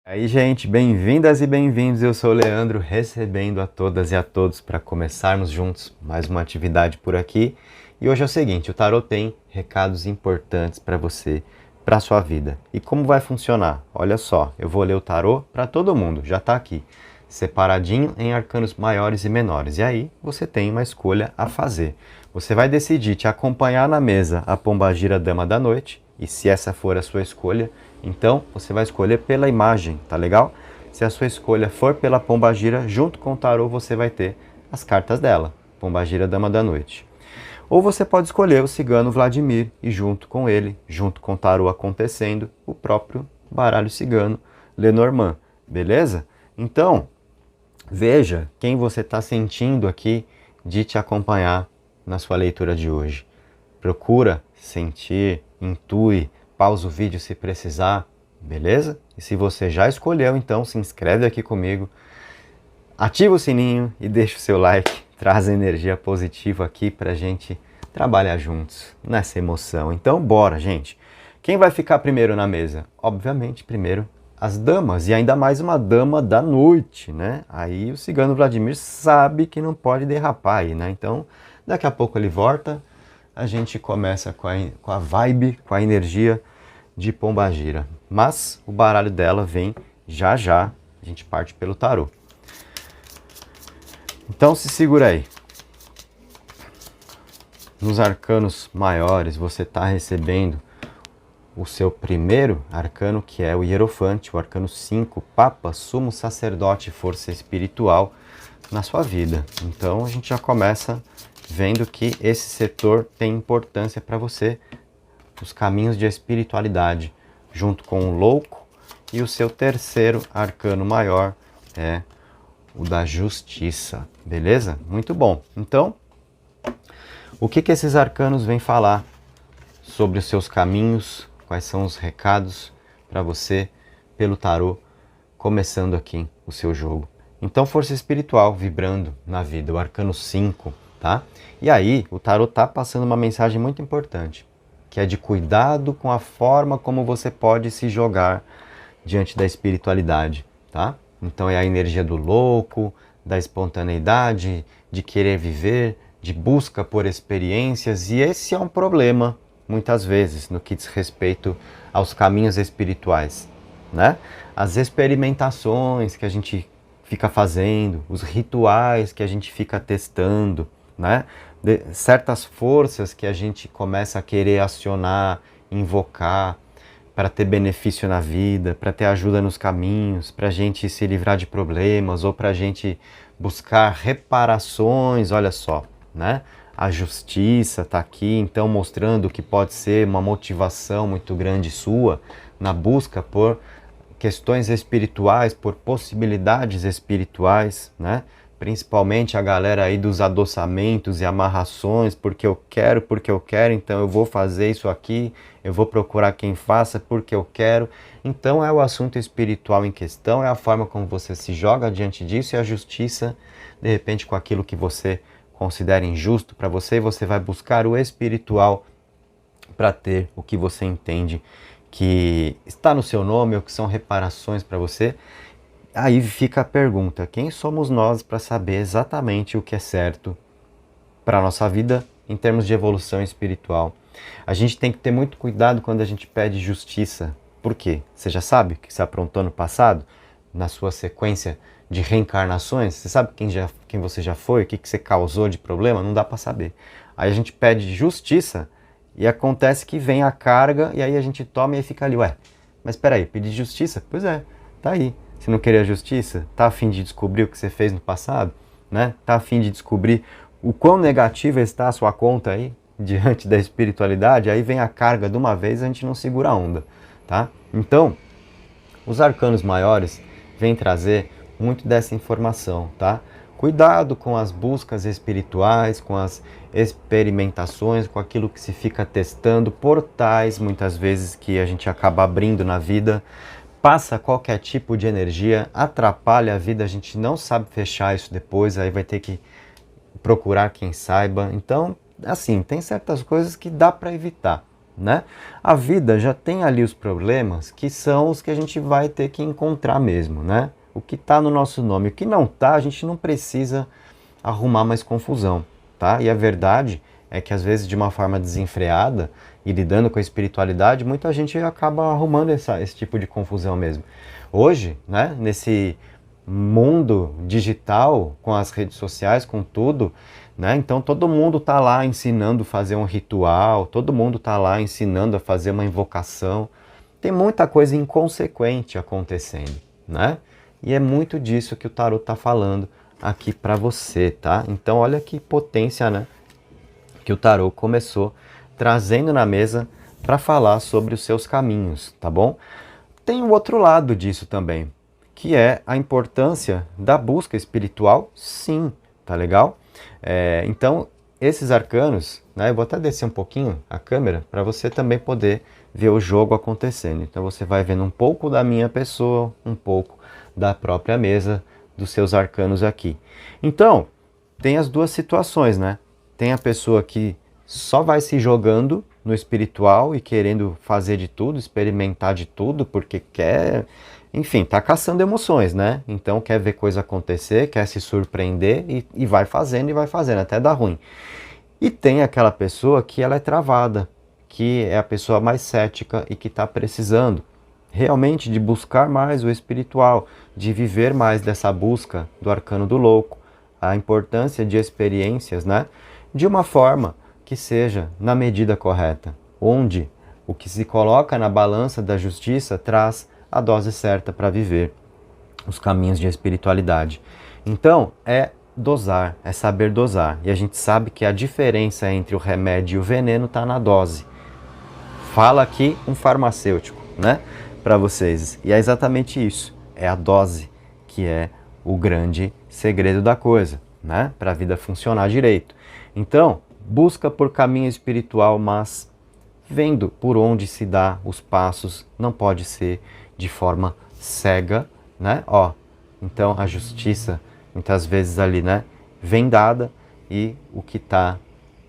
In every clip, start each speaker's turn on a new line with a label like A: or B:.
A: Aí, gente, bem-vindas e bem-vindos. Eu sou o Leandro, recebendo a todas e a todos para começarmos juntos mais uma atividade por aqui. E hoje é o seguinte, o tarot tem recados importantes para você, para a sua vida. E como vai funcionar? Olha só, eu vou ler o tarot para todo mundo, já está aqui, separadinho em arcanos maiores e menores. E aí você tem uma escolha a fazer. Você vai decidir te acompanhar na mesa a Pombagira Dama da Noite, e se essa for a sua escolha, então você vai escolher pela imagem, tá legal? Se a sua escolha for pela Pombagira, junto com o tarô você vai ter as cartas dela, Pombagira Dama da Noite. Ou você pode escolher o cigano Vladimir e junto com ele, junto com o tarô acontecendo, o próprio baralho cigano Lenormand, beleza? Então, veja quem você está sentindo aqui de te acompanhar na sua leitura de hoje. Procura sentir, intui, pausa o vídeo se precisar, beleza? E se você já escolheu, então se inscreve aqui comigo, ativa o sininho e deixa o seu like, traz energia positiva aqui pra gente trabalhar juntos nessa emoção. Então bora, gente! Quem vai ficar primeiro na mesa? Obviamente, primeiro as damas, e ainda mais uma dama da noite, né? Aí o cigano Vladimir sabe que não pode derrapar aí, né? Então, daqui a pouco ele volta, a gente começa com a vibe, com a energia de Pombagira. Mas o baralho dela vem já já, a gente parte pelo tarô. Então se segura aí. Nos arcanos maiores você está recebendo o seu primeiro arcano, que é o Hierofante, o arcano 5, Papa, Sumo Sacerdote, Força Espiritual na sua vida. Então a gente já começa vendo que esse setor tem importância para você, os caminhos de espiritualidade, junto com o louco, e o seu terceiro arcano maior é o da justiça, beleza? Muito bom. Então, o que esses arcanos vêm falar sobre os seus caminhos, quais são os recados para você pelo tarô, começando aqui o seu jogo. Então, força espiritual vibrando na vida, o arcano 5, tá? E aí, o tarô tá passando uma mensagem muito importante, que é de cuidado com a forma como você pode se jogar diante da espiritualidade, tá? Então é a energia do louco, da espontaneidade, de querer viver, de busca por experiências, e esse é um problema, muitas vezes, no que diz respeito aos caminhos espirituais, né? As experimentações que a gente fica fazendo, os rituais que a gente fica testando, né? Certas forças que a gente começa a querer acionar, invocar, para ter benefício na vida, para ter ajuda nos caminhos, para a gente se livrar de problemas ou para a gente buscar reparações, olha só, né? A justiça está aqui, então mostrando que pode ser uma motivação muito grande sua na busca por questões espirituais, por possibilidades espirituais, né? Principalmente a galera aí dos adoçamentos e amarrações, porque eu quero, então eu vou fazer isso aqui, eu vou procurar quem faça porque eu quero. Então é o assunto espiritual em questão, é a forma como você se joga diante disso, e a justiça, de repente, com aquilo que você considera injusto para você, você vai buscar o espiritual para ter o que você entende que está no seu nome ou que são reparações para você. Aí fica a pergunta, quem somos nós para saber exatamente o que é certo para a nossa vida em termos de evolução espiritual? A gente tem que ter muito cuidado quando a gente pede justiça. Por quê? Você já sabe o que você aprontou no passado? Na sua sequência de reencarnações? Você sabe quem você já foi? O que você causou de problema? Não dá para saber. Aí a gente pede justiça e acontece que vem a carga e aí a gente toma e fica ali, ué, mas espera aí, pedir justiça? Pois é, tá aí. Você não queria justiça? Tá a fim de descobrir o que você fez no passado? Né? Tá a fim de descobrir o quão negativa está a sua conta aí, diante da espiritualidade? Aí vem a carga de uma vez, a gente não segura a onda, tá? Então, os arcanos maiores vêm trazer muito dessa informação, tá? Cuidado com as buscas espirituais, com as experimentações, com aquilo que se fica testando, portais, muitas vezes, que a gente acaba abrindo na vida, passa qualquer tipo de energia, atrapalha a vida, a gente não sabe fechar isso depois, aí vai ter que procurar quem saiba. Então, assim, tem certas coisas que dá para evitar, né? A vida já tem ali os problemas que são os que a gente vai ter que encontrar mesmo, né? O que está no nosso nome, o que não está, a gente não precisa arrumar mais confusão, tá? E a verdade é que às vezes de uma forma desenfreada e lidando com a espiritualidade, muita gente acaba arrumando esse tipo de confusão mesmo. Hoje, né, nesse mundo digital, com as redes sociais, com tudo, né? Então todo mundo está lá ensinando a fazer um ritual, todo mundo está lá ensinando a fazer uma invocação. Tem muita coisa inconsequente acontecendo, né? E é muito disso que o tarot está falando aqui para você, tá? Então olha que potência, né? Que o tarot começou trazendo na mesa para falar sobre os seus caminhos, tá bom? Tem o outro lado disso também, que é a importância da busca espiritual, sim, tá legal? Então, esses arcanos, né, eu vou até descer um pouquinho a câmera para você também poder ver o jogo acontecendo. Então você vai vendo um pouco da minha pessoa, um pouco da própria mesa, dos seus arcanos aqui. Então, tem as duas situações, né? Tem a pessoa que só vai se jogando no espiritual e querendo fazer de tudo, experimentar de tudo, porque quer, enfim, tá caçando emoções, né? Então quer ver coisa acontecer, quer se surpreender e vai fazendo, até dar ruim. E tem aquela pessoa que ela é travada, que é a pessoa mais cética e que está precisando realmente de buscar mais o espiritual, de viver mais dessa busca do arcano do louco, a importância de experiências, né? De uma forma que seja na medida correta, onde o que se coloca na balança da justiça traz a dose certa para viver os caminhos de espiritualidade. Então, é dosar, é saber dosar. E a gente sabe que a diferença entre o remédio e o veneno está na dose. Fala aqui um farmacêutico, né, para vocês. E é exatamente isso, é a dose que é o grande segredo da coisa, né, para a vida funcionar direito. Então, busca por caminho espiritual, mas vendo por onde se dá os passos, não pode ser de forma cega, né? Ó, então a justiça muitas vezes ali, né, vem dada e o que está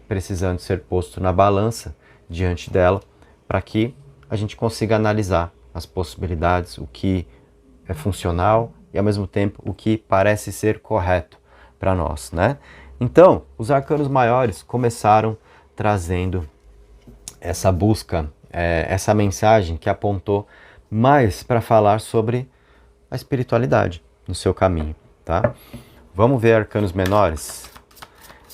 A: precisando ser posto na balança diante dela para que a gente consiga analisar as possibilidades, o que é funcional e ao mesmo tempo o que parece ser correto para nós, né? Então, os arcanos maiores começaram trazendo essa busca, essa mensagem que apontou mais para falar sobre a espiritualidade no seu caminho, tá? Vamos ver arcanos menores?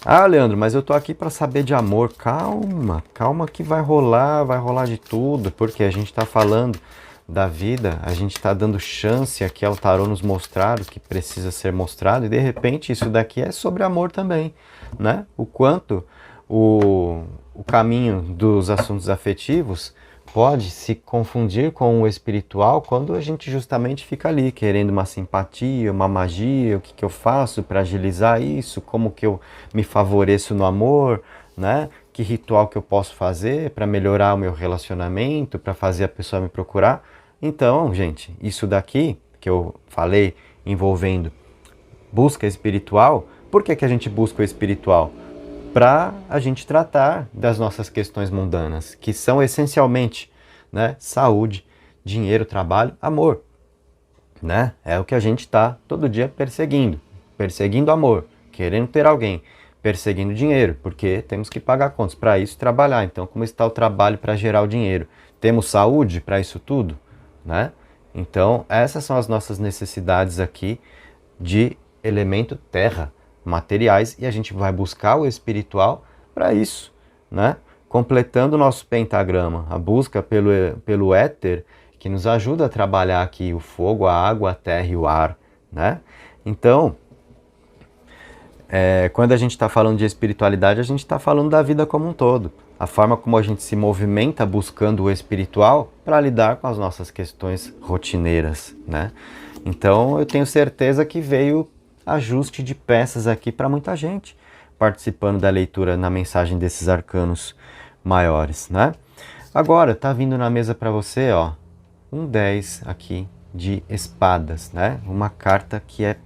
A: Ah, Leandro, mas eu tô aqui para saber de amor. Calma, calma que vai rolar de tudo, porque a gente está falando da vida, a gente está dando chance aqui ao tarô nos mostrar o que precisa ser mostrado, e de repente isso daqui é sobre amor também, né? O quanto o caminho dos assuntos afetivos pode se confundir com o espiritual quando a gente justamente fica ali querendo uma simpatia, uma magia, o que que eu faço para agilizar isso, como que eu me favoreço no amor, né? Que ritual que eu posso fazer para melhorar o meu relacionamento, para fazer a pessoa me procurar. Então, gente, isso daqui que eu falei envolvendo busca espiritual, por que que a gente busca o espiritual? Para a gente tratar das nossas questões mundanas, que são essencialmente, né, saúde, dinheiro, trabalho, amor, né? É o que a gente está todo dia perseguindo amor, querendo ter alguém, perseguindo dinheiro, porque temos que pagar contas, para isso trabalhar. Então, como está o trabalho para gerar o dinheiro? Temos saúde para isso tudo, né? Então, essas são as nossas necessidades aqui de elemento terra, materiais, e a gente vai buscar o espiritual para isso, né? Completando o nosso pentagrama, a busca pelo éter, que nos ajuda a trabalhar aqui o fogo, a água, a terra e o ar, né? Então, quando a gente está falando de espiritualidade, a gente está falando da vida como um todo. A forma como a gente se movimenta buscando o espiritual para lidar com as nossas questões rotineiras, né? Então, eu tenho certeza que veio ajuste de peças aqui para muita gente participando da leitura na mensagem desses arcanos maiores, né? Agora, tá vindo na mesa para você, ó, um 10 aqui de espadas, né? Uma carta que é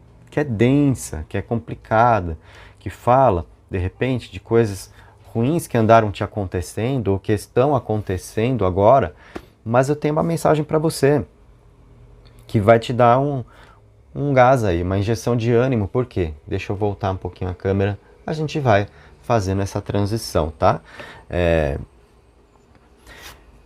A: densa, que é complicada, que fala, de repente, de coisas ruins que andaram te acontecendo ou que estão acontecendo agora, mas eu tenho uma mensagem para você que vai te dar um gás aí, uma injeção de ânimo. Por quê? Deixa eu voltar um pouquinho a câmera, a gente vai fazendo essa transição, tá?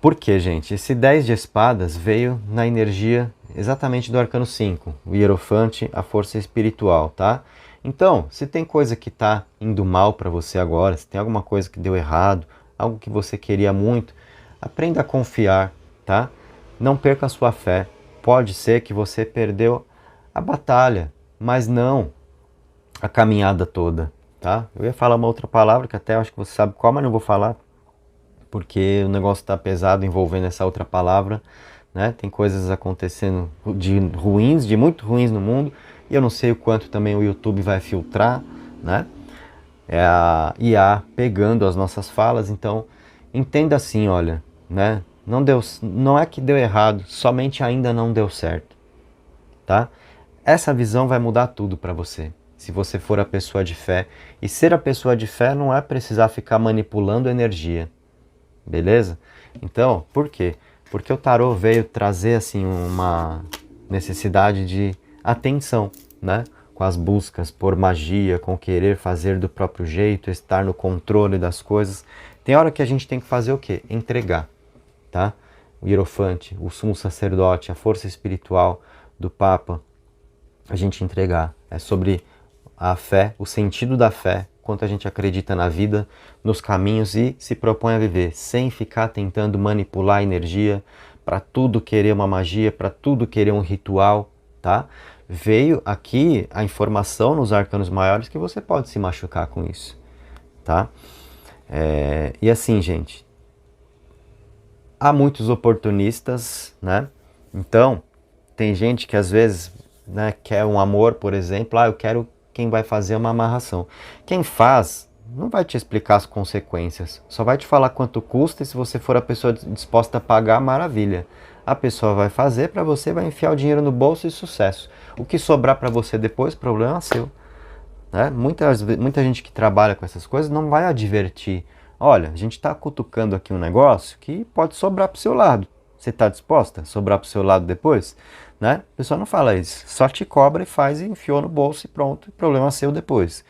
A: Por quê, gente? Esse 10 de espadas veio na energia exatamente do arcano 5, o hierofante, a força espiritual, tá? Então, se tem coisa que tá indo mal para você agora, se tem alguma coisa que deu errado, algo que você queria muito, aprenda a confiar, tá? Não perca a sua fé. Pode ser que você perdeu a batalha, mas não a caminhada toda, tá? Eu ia falar uma outra palavra que até acho que você sabe qual, mas não vou falar, porque o negócio está pesado envolvendo essa outra palavra, né? Tem coisas acontecendo de ruins, de muito ruins no mundo, e eu não sei o quanto também o YouTube vai filtrar, né? É a IA pegando as nossas falas, então entenda assim, olha, né? Não é que deu errado, somente ainda não deu certo, tá? Essa visão vai mudar tudo para você, se você for a pessoa de fé. E ser a pessoa de fé não é precisar ficar manipulando energia, beleza? Então, por quê? Porque o tarô veio trazer assim uma necessidade de atenção, né? Com as buscas por magia, com querer fazer do próprio jeito, estar no controle das coisas. Tem hora que a gente tem que fazer o quê? Entregar, tá? O hierofante, o sumo sacerdote, a força espiritual do Papa, a gente entregar. É sobre a fé, o sentido da fé, quanto a gente acredita na vida, nos caminhos e se propõe a viver, sem ficar tentando manipular a energia, para tudo querer uma magia, para tudo querer um ritual, tá? Veio aqui a informação nos arcanos maiores que você pode se machucar com isso, tá? E assim, gente, há muitos oportunistas, né? Então, tem gente que às vezes, né, quer um amor, por exemplo, eu quero quem vai fazer uma amarração. Quem faz não vai te explicar as consequências, só vai te falar quanto custa, e se você for a pessoa disposta a pagar, maravilha. A pessoa vai fazer para você, vai enfiar o dinheiro no bolso e sucesso. O que sobrar para você depois, problema é seu, né? Muita gente que trabalha com essas coisas não vai advertir. Olha, a gente está cutucando aqui um negócio que pode sobrar para o seu lado. Você está disposta a sobrar para o seu lado depois? Né? O pessoal não fala isso. Só te cobra e faz e enfiou no bolso e pronto. Problema seu depois.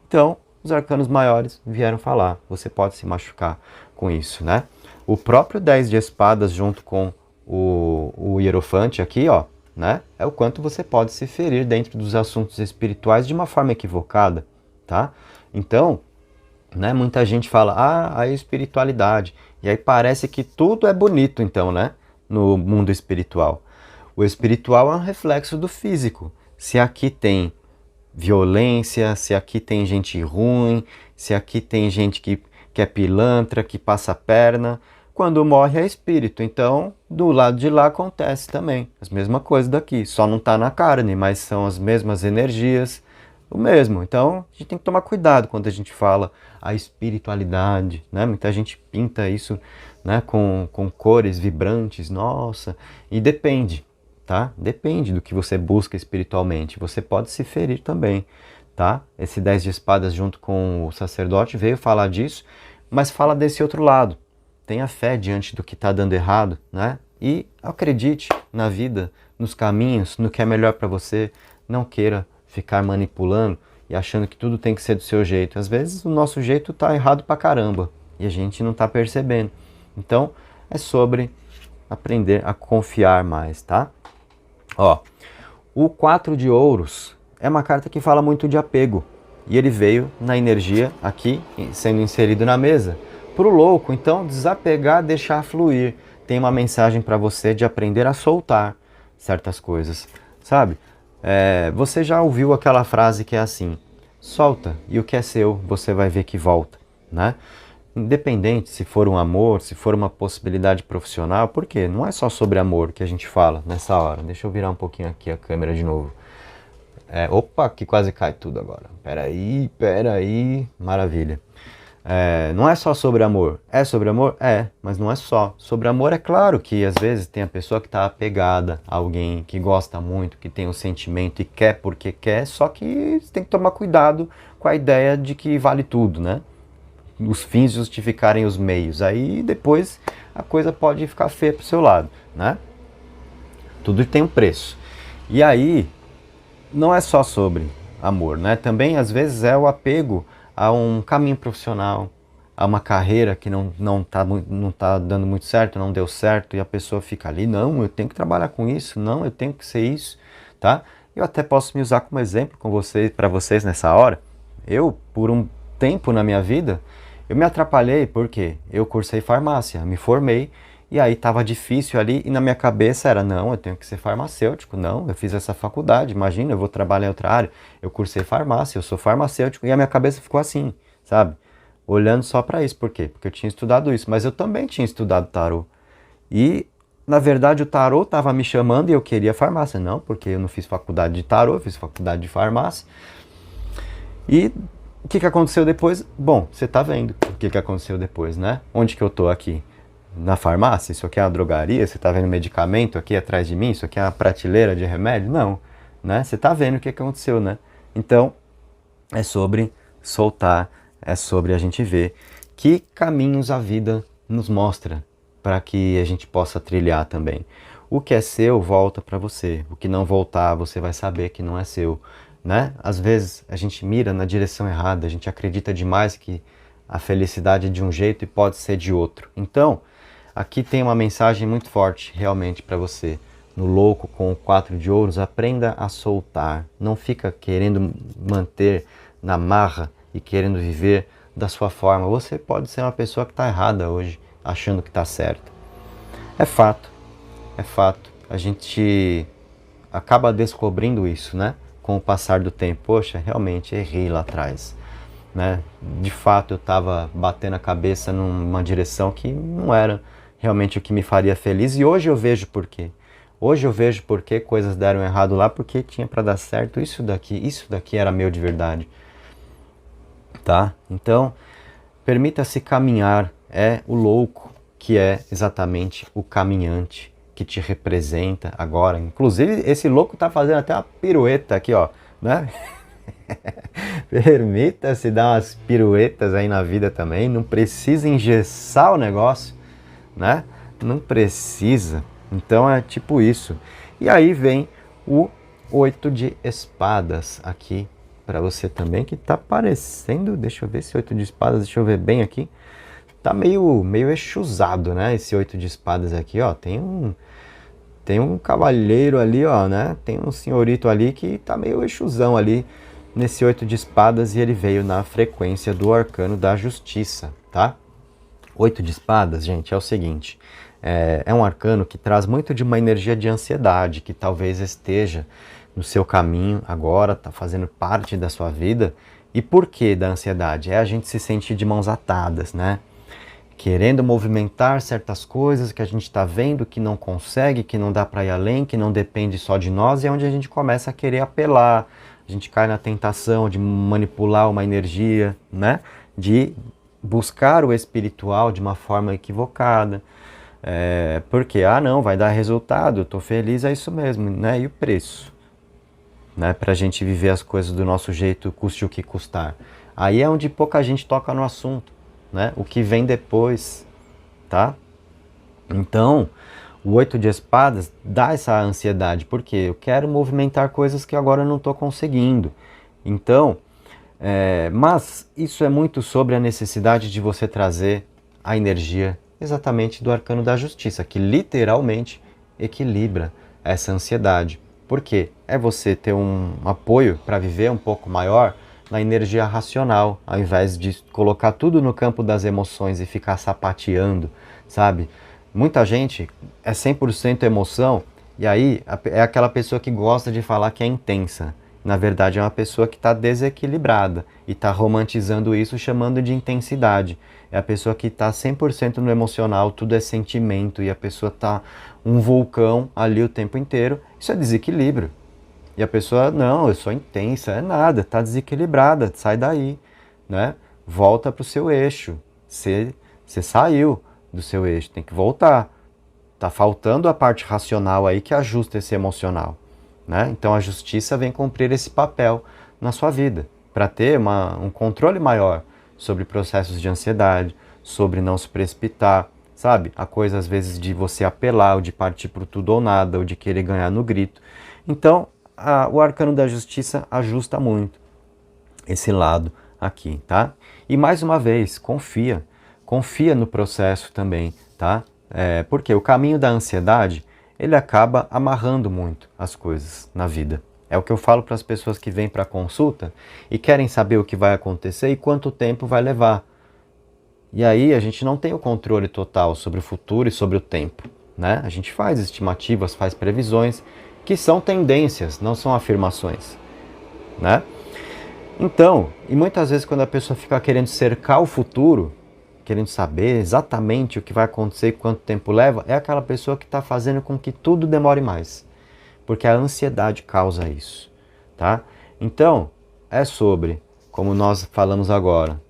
A: Então, os arcanos maiores vieram falar. Você pode se machucar com isso, né? O próprio 10 de espadas junto com o hierofante aqui, ó, né? É o quanto você pode se ferir dentro dos assuntos espirituais de uma forma equivocada, tá? Então, né, muita gente fala, a espiritualidade. E aí parece que tudo é bonito, então, né? No mundo espiritual. O espiritual é um reflexo do físico. Se aqui tem violência, se aqui tem gente ruim, se aqui tem gente que é pilantra, que passa a perna, quando morre é espírito. Então, do lado de lá acontece também. As mesmas coisas daqui, só não está na carne, mas são as mesmas energias, o mesmo. Então, a gente tem que tomar cuidado quando a gente fala a espiritualidade, né? Muita gente pinta isso, né, com cores vibrantes, nossa, e depende, tá? Depende do que você busca espiritualmente. Você pode se ferir também, tá? Esse 10 de espadas junto com o sacerdote veio falar disso, mas fala desse outro lado. Tenha fé diante do que está dando errado, né? E acredite na vida, nos caminhos, no que é melhor para você. Não queira ficar manipulando e achando que tudo tem que ser do seu jeito. Às vezes o nosso jeito está errado pra caramba e a gente não está percebendo. Então é sobre aprender a confiar mais, tá? Ó, o 4 de ouros é uma carta que fala muito de apego. E ele veio na energia aqui, sendo inserido na mesa, pro louco. Então desapegar, deixar fluir. Tem uma mensagem para você de aprender a soltar certas coisas, sabe? Você já ouviu aquela frase que é assim, solta e o que é seu você vai ver que volta, né? Independente se for um amor, se for uma possibilidade profissional, porque não é só sobre amor que a gente fala nessa hora. Deixa eu virar um pouquinho aqui a câmera de novo. Opa, que quase cai tudo agora. Peraí, maravilha. Não é só sobre amor. É sobre amor? Mas não é só. Sobre amor é claro que às vezes tem a pessoa que está apegada a alguém, que gosta muito, que tem um sentimento e quer porque quer, só que você tem que tomar cuidado com a ideia de que vale tudo, né? os fins justificarem os meios. Aí depois a coisa pode ficar feia pro seu lado, né? Tudo tem um preço. E aí, não é só sobre amor, né? Também, às vezes, é o apego a um caminho profissional, a uma carreira que não tá dando muito certo, não deu certo, e a pessoa fica ali, não, eu tenho que trabalhar com isso, não, eu tenho que ser isso, tá? Eu até posso me usar como exemplo com vocês, para vocês nessa hora. Eu, por um tempo na minha vida, eu me atrapalhei porque eu cursei farmácia, me formei, e aí estava difícil ali, e na minha cabeça era, não, eu tenho que ser farmacêutico, não, eu fiz essa faculdade, imagina, eu vou trabalhar em outra área, eu cursei farmácia, eu sou farmacêutico, e a minha cabeça ficou assim, sabe? Olhando só para isso, por quê? Porque eu tinha estudado isso, mas eu também tinha estudado tarô. E, na verdade, o tarô estava me chamando e eu queria farmácia, não, porque eu não fiz faculdade de tarô, eu fiz faculdade de farmácia. E o que aconteceu depois? Bom, você tá vendo o que aconteceu depois, né? Onde que eu tô aqui? Na farmácia? Isso aqui é uma drogaria? Você tá vendo medicamento aqui atrás de mim? Isso aqui é uma prateleira de remédio? Não, né? Você tá vendo o que aconteceu, né? Então, é sobre soltar, é sobre a gente ver que caminhos a vida nos mostra para que a gente possa trilhar também. O que é seu volta para você, o que não voltar você vai saber que não é seu, né? Às vezes a gente mira na direção errada, a gente acredita demais que a felicidade é de um jeito e pode ser de outro. Então, aqui tem uma mensagem muito forte realmente para você. No louco com o 4 de ouros, aprenda a soltar. Não fica querendo manter na marra e querendo viver da sua forma. Você pode ser uma pessoa que está errada hoje, achando que está certa. É fato, é fato. A gente acaba descobrindo isso, né? Com o passar do tempo. Poxa, realmente errei lá atrás, né? De fato eu estava batendo a cabeça numa direção que não era realmente o que me faria feliz, e hoje eu vejo por quê. Hoje eu vejo por que coisas deram errado lá, porque tinha para dar certo isso daqui era meu de verdade, tá? Então, permita-se caminhar, é o louco que é exatamente o caminhante que te representa agora. Inclusive, esse louco tá fazendo até uma pirueta aqui, ó, né? Permita-se dar umas piruetas aí na vida também, não precisa engessar o negócio, né? Não precisa. Então é tipo isso. E aí vem o 8 de espadas aqui para você também, que tá parecendo, deixa eu ver esse 8 de espadas, deixa eu ver bem aqui. Tá meio exusado, né? Esse 8 de espadas aqui, ó, tem um cavalheiro ali, ó, né? Tem um senhorito ali que tá meio exusão ali nesse 8 de espadas, e ele veio na frequência do arcano da justiça, tá? 8 de espadas, gente, é o seguinte, é um arcano que traz muito de uma energia de ansiedade, que talvez esteja no seu caminho agora, tá fazendo parte da sua vida. E por que da ansiedade? É a gente se sentir de mãos atadas, né? Querendo movimentar certas coisas que a gente está vendo que não consegue, que não dá para ir além, que não depende só de nós, e é onde a gente começa a querer apelar, a gente cai na tentação de manipular uma energia, né? De buscar o espiritual de uma forma equivocada, porque, não, vai dar resultado, eu estou feliz, é isso mesmo, né? E o preço, né? Para a gente viver as coisas do nosso jeito, custe o que custar. Aí é onde pouca gente toca no assunto, né? O que vem depois, tá? Então, o 8 de espadas dá essa ansiedade, porque eu quero movimentar coisas que agora eu não estou conseguindo. Então, mas isso é muito sobre a necessidade de você trazer a energia exatamente do arcano da justiça, que literalmente equilibra essa ansiedade. Por quê? É você ter um apoio para viver um pouco maior na energia racional, ao invés de colocar tudo no campo das emoções e ficar sapateando, sabe? Muita gente é 100% emoção, e aí é aquela pessoa que gosta de falar que é intensa. Na verdade é uma pessoa que está desequilibrada e está romantizando isso, chamando de intensidade. É a pessoa que está 100% no emocional, tudo é sentimento, e a pessoa está um vulcão ali o tempo inteiro. Isso é desequilíbrio. E a pessoa, não, eu sou intensa, é nada, está desequilibrada, sai daí, né? Volta para o seu eixo. Você saiu do seu eixo, tem que voltar. Tá faltando a parte racional aí que ajusta esse emocional, né? Então a justiça vem cumprir esse papel na sua vida, para ter um controle maior sobre processos de ansiedade, sobre não se precipitar, sabe? A coisa às vezes de você apelar, ou de partir por tudo ou nada, ou de querer ganhar no grito. Então, o arcano da justiça ajusta muito esse lado aqui, tá? E mais uma vez, confia no processo também, tá? Porque o caminho da ansiedade, ele acaba amarrando muito as coisas na vida. É o que eu falo para as pessoas que vêm para a consulta e querem saber o que vai acontecer e quanto tempo vai levar. E aí a gente não tem o controle total sobre o futuro e sobre o tempo, né? A gente faz estimativas, faz previsões, que são tendências, não são afirmações, né? Então, e muitas vezes quando a pessoa fica querendo cercar o futuro, querendo saber exatamente o que vai acontecer e quanto tempo leva, é aquela pessoa que está fazendo com que tudo demore mais. Porque a ansiedade causa isso, tá? Então, é sobre, como nós falamos agora,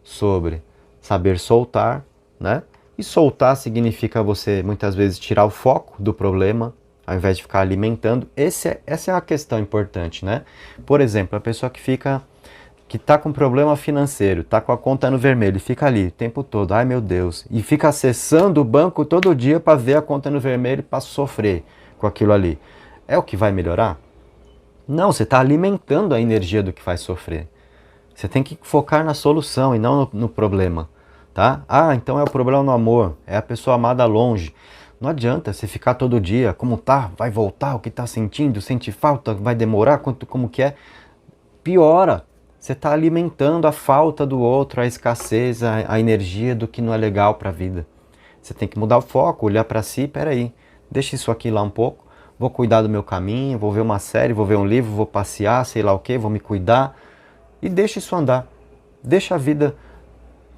A: sobre saber soltar, né? E soltar significa você, muitas vezes, tirar o foco do problema, ao invés de ficar alimentando. Essa é a questão importante, né? Por exemplo, a pessoa que está com problema financeiro, está com a conta no vermelho, e fica ali o tempo todo, ai meu Deus, e fica acessando o banco todo dia para ver a conta no vermelho, para sofrer com aquilo ali. É o que vai melhorar? Não, você está alimentando a energia do que faz sofrer. Você tem que focar na solução e não no problema, tá? Ah, então é o problema no amor, é a pessoa amada longe. Não adianta você ficar todo dia, como tá, vai voltar, o que tá sentindo, sente falta, vai demorar, como que é? Piora. Você está alimentando a falta do outro, a escassez, a energia do que não é legal para a vida. Você tem que mudar o foco, olhar para si, peraí, deixa isso aqui lá um pouco, vou cuidar do meu caminho, vou ver uma série, vou ver um livro, vou passear, sei lá o que, vou me cuidar e deixa isso andar. Deixa a vida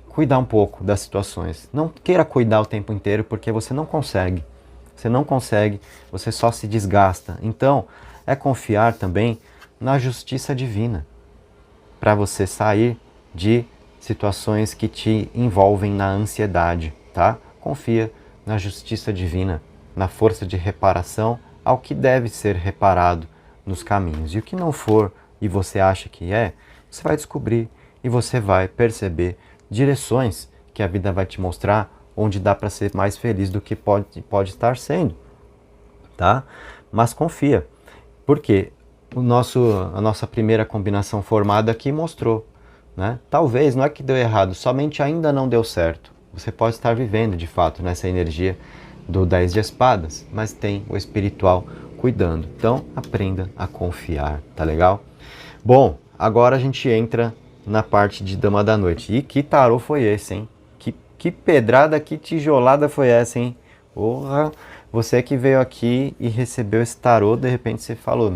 A: cuidar um pouco das situações. Não queira cuidar o tempo inteiro porque você não consegue. Você não consegue, você só se desgasta. Então, é confiar também na justiça divina, para você sair de situações que te envolvem na ansiedade, tá? Confia na justiça divina, na força de reparação ao que deve ser reparado nos caminhos. E o que não for e você acha que é, você vai descobrir e você vai perceber direções que a vida vai te mostrar onde dá para ser mais feliz do que pode estar sendo, tá? Mas confia, porque a nossa primeira combinação formada aqui mostrou, né? Talvez, não é que deu errado, somente ainda não deu certo. Você pode estar vivendo, de fato, nessa energia do 10 de espadas, mas tem o espiritual cuidando. Então, aprenda a confiar, tá legal? Bom, agora a gente entra na parte de Dama da Noite. E que tarô foi esse, hein? Que pedrada, que tijolada foi essa, hein? Porra! Você que veio aqui e recebeu esse tarô, de repente você falou,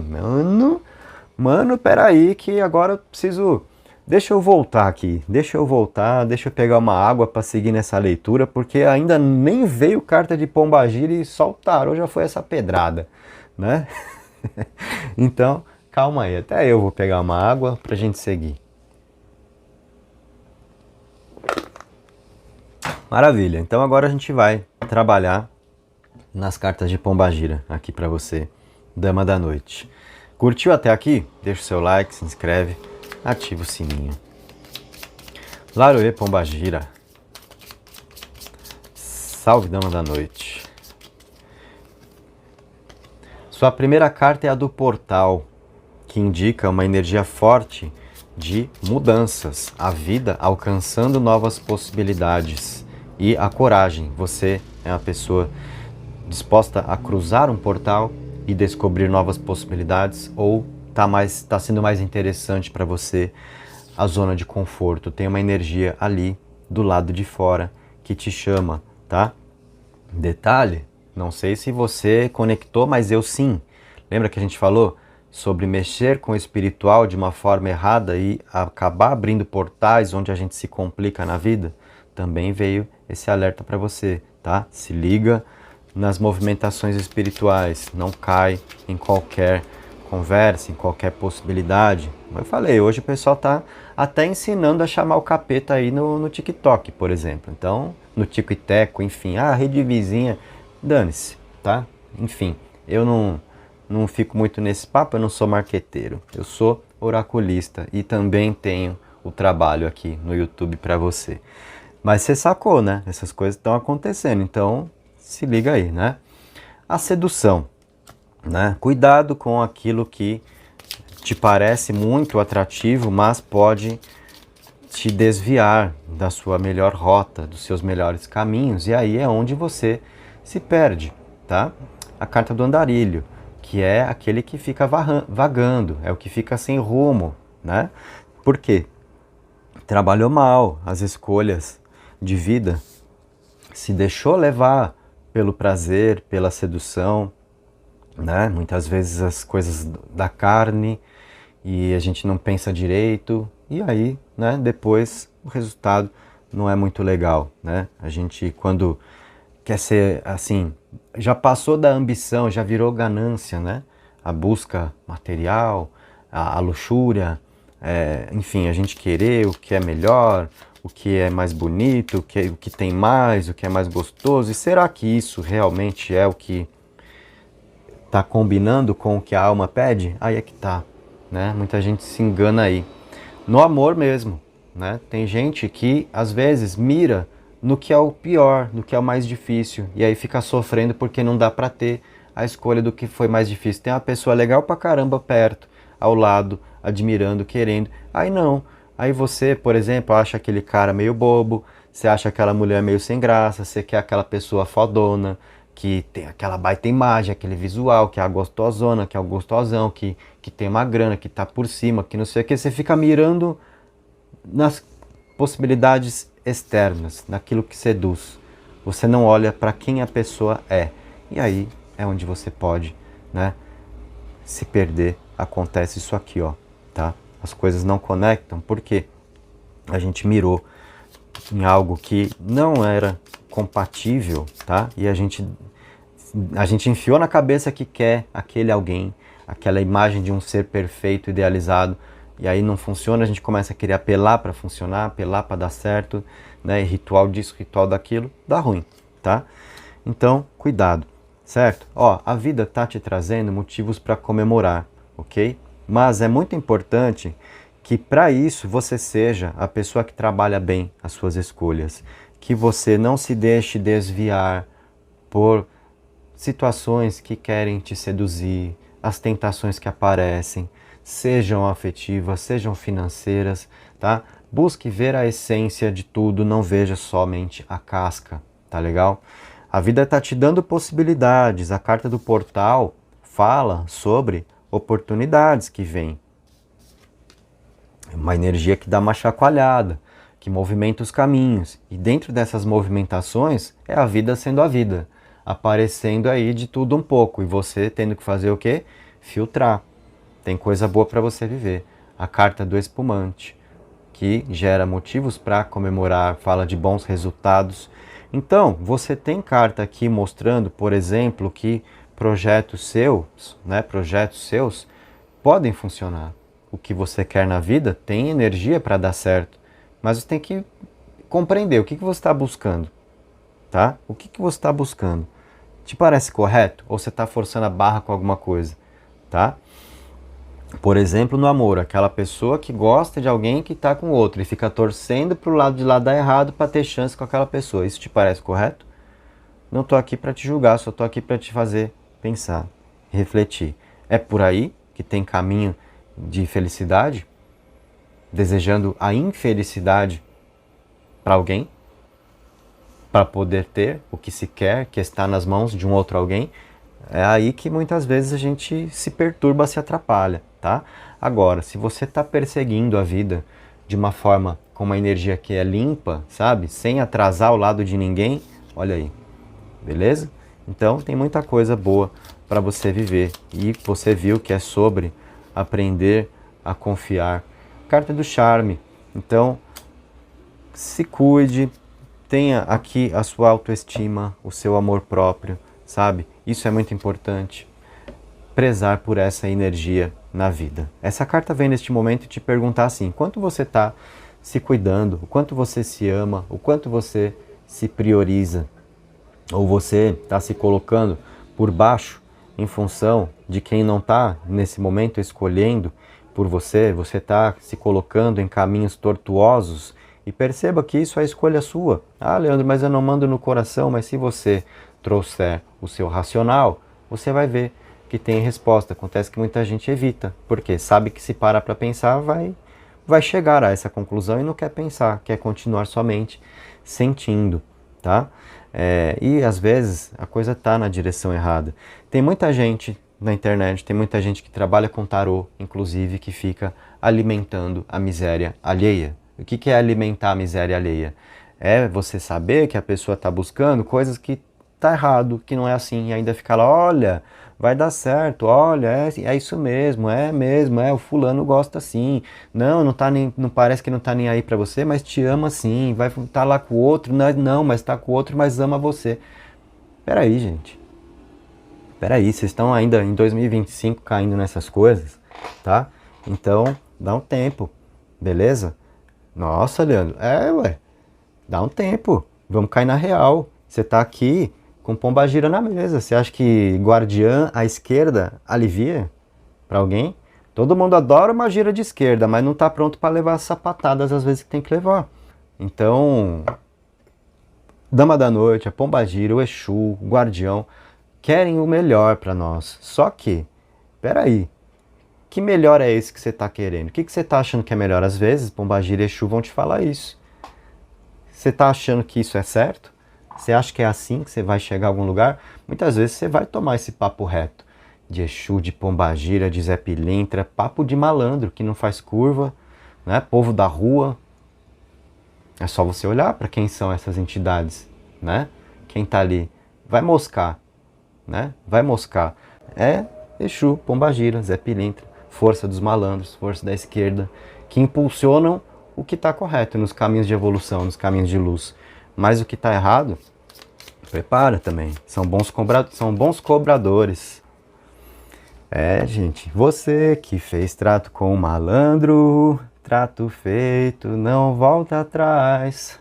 A: mano, peraí que agora eu preciso... Deixa eu voltar aqui, deixa eu pegar uma água para seguir nessa leitura, porque ainda nem veio carta de Pombagira e só o tarô já foi essa pedrada, né? Então, calma aí, até eu vou pegar uma água pra gente seguir. Maravilha, então agora a gente vai trabalhar nas cartas de Pombagira aqui para você, Dama da Noite. Curtiu até aqui? Deixa o seu like, se inscreve, ativa o sininho. Laroê Pombagira. Salve, Dama da Noite. Sua primeira carta é a do Portal, que indica uma energia forte de mudanças, a vida alcançando novas possibilidades e a coragem. Você é uma pessoa disposta a cruzar um portal e descobrir novas possibilidades, ou tá sendo mais interessante para você a zona de conforto? Tem uma energia ali do lado de fora que te chama, tá? Detalhe, não sei se você conectou, mas eu sim. Lembra que a gente falou sobre mexer com o espiritual de uma forma errada e acabar abrindo portais onde a gente se complica na vida? Também veio esse alerta para você, tá? Se liga nas movimentações espirituais, não cai em qualquer conversa, em qualquer possibilidade. Como eu falei, hoje o pessoal tá até ensinando a chamar o capeta aí no TikTok, por exemplo. Então, no Tico e Teco, enfim, a rede vizinha, dane-se, tá? Enfim, eu não fico muito nesse papo, eu não sou marqueteiro, eu sou oraculista e também tenho o trabalho aqui no YouTube para você. Mas você sacou, né? Essas coisas estão acontecendo, então se liga aí, né? A sedução, né? Cuidado com aquilo que te parece muito atrativo, mas pode te desviar da sua melhor rota, dos seus melhores caminhos, e aí é onde você se perde, tá? A carta do andarilho, que é aquele que fica vagando, é o que fica sem rumo, né? Por quê? Trabalhou mal as escolhas de vida, se deixou levar pelo prazer, pela sedução, né? Muitas vezes as coisas da carne, e a gente não pensa direito, e aí, né, depois o resultado não é muito legal, né? A gente, quando quer ser assim, já passou da ambição, já virou ganância, né? A busca material, a luxúria, enfim, a gente querer o que é melhor, o que é mais bonito, o que tem mais, o que é mais gostoso. E será que isso realmente é o que está combinando com o que a alma pede? Aí é que tá, né? Muita gente se engana aí. No amor mesmo, né? Tem gente que às vezes mira no que é o pior, no que é o mais difícil, e aí fica sofrendo porque não dá para ter a escolha do que foi mais difícil. Tem uma pessoa legal pra caramba perto, ao lado, admirando, querendo. Aí não. Aí você, por exemplo, acha aquele cara meio bobo, você acha aquela mulher meio sem graça, você quer aquela pessoa fodona, que tem aquela baita imagem, aquele visual, que é a gostosona, que é o gostosão, que tem uma grana, que tá por cima, que não sei o que. Você fica mirando nas possibilidades externas, naquilo que seduz. Você não olha para quem a pessoa é. E aí é onde você pode, né, se perder. Acontece isso aqui, ó, tá? As coisas não conectam porque a gente mirou em algo que não era compatível, tá? E a gente enfiou na cabeça que quer aquele alguém, aquela imagem de um ser perfeito, idealizado, e aí não funciona, a gente começa a querer apelar para funcionar, apelar para dar certo, né? E ritual disso, ritual daquilo, dá ruim, tá? Então, cuidado, certo? Ó, a vida tá te trazendo motivos para comemorar, ok? Mas é muito importante que para isso você seja a pessoa que trabalha bem as suas escolhas, que você não se deixe desviar por situações que querem te seduzir, as tentações que aparecem, sejam afetivas, sejam financeiras, tá? Busque ver a essência de tudo, não veja somente a casca, tá legal? A vida está te dando possibilidades, a carta do portal fala sobre oportunidades que vêm. Uma energia que dá uma chacoalhada, que movimenta os caminhos. E dentro dessas movimentações é a vida sendo a vida, aparecendo aí de tudo um pouco. E você tendo que fazer o quê? Filtrar. Tem coisa boa para você viver. A carta do espumante, que gera motivos para comemorar, fala de bons resultados. Então, você tem carta aqui mostrando, por exemplo, que projetos seus podem funcionar. O que você quer na vida tem energia para dar certo, mas você tem que compreender o que você está buscando, tá? O que você está buscando? Te parece correto? Ou você está forçando a barra com alguma coisa, tá? Por exemplo, no amor, aquela pessoa que gosta de alguém que está com outro e fica torcendo para o lado de lá dar errado para ter chance com aquela pessoa. Isso te parece correto? Não estou aqui para te julgar, só estou aqui para te fazer pensar, refletir. É por aí que tem caminho de felicidade? Desejando a infelicidade para alguém? Para poder ter o que se quer, que está nas mãos de um outro alguém? É aí que muitas vezes a gente se perturba, se atrapalha, tá? Agora, se você está perseguindo a vida de uma forma, com uma energia que é limpa, sabe? Sem atrasar o lado de ninguém, olha aí, beleza? Então tem muita coisa boa para você viver. E você viu que é sobre aprender a confiar. Carta do charme. Então, se cuide, tenha aqui a sua autoestima, o seu amor próprio, sabe? Isso é muito importante. Prezar por essa energia na vida. Essa carta vem neste momento te perguntar assim, quanto você está se cuidando, o quanto você se ama, o quanto você se prioriza, ou você está se colocando por baixo em função de quem não está nesse momento escolhendo por você, você está se colocando em caminhos tortuosos, e perceba que isso é escolha sua. Ah, Leandro, mas eu não mando no coração. Mas se você trouxer o seu racional, você vai ver que tem resposta. Acontece que muita gente evita, porque sabe que se parar para pensar, vai chegar a essa conclusão e não quer pensar, quer continuar somente sentindo, tá? E às vezes a coisa está na direção errada. Tem muita gente na internet, tem muita gente que trabalha com tarô, inclusive, que fica alimentando a miséria alheia. O que é alimentar a miséria alheia? É você saber que a pessoa está buscando coisas que tá errado, que não é assim, e ainda fica lá, olha, vai dar certo, olha, é isso mesmo, o fulano gosta assim, não tá nem, não parece que não tá nem aí pra você, mas te ama assim, vai tá lá com o outro, não, mas tá com o outro, mas ama você. Peraí, gente, peraí, vocês estão ainda em 2025 caindo nessas coisas, tá? Então, dá um tempo, beleza? Nossa, Leandro, ué, dá um tempo, vamos cair na real. Você tá aqui com pombagira na mesa. Você acha que guardiã à esquerda alivia para alguém? Todo mundo adora uma gira de esquerda, mas não tá pronto para levar as sapatadas às vezes que tem que levar. Então, Dama da Noite, a pombagira, o Exu, o guardião, querem o melhor para nós. Só que, peraí, que melhor é esse que você está querendo? O que você está achando que é melhor? Às vezes, pombagira e Exu vão te falar isso. Você está achando que isso é certo? Você acha que é assim que você vai chegar a algum lugar? Muitas vezes você vai tomar esse papo reto. De Exu, de pombagira, de Zé Pilintra, papo de malandro que não faz curva, né? Povo da rua. É só você olhar para quem são essas entidades, né? Quem está ali. Vai moscar, né? Vai moscar. É Exu, pombagira, Zé Pilintra, força dos malandros, força da esquerda, que impulsionam o que está correto nos caminhos de evolução, nos caminhos de luz. Mas o que está errado, prepara também. São bons cobradores. Gente, você que fez trato com o malandro, trato feito, não volta atrás.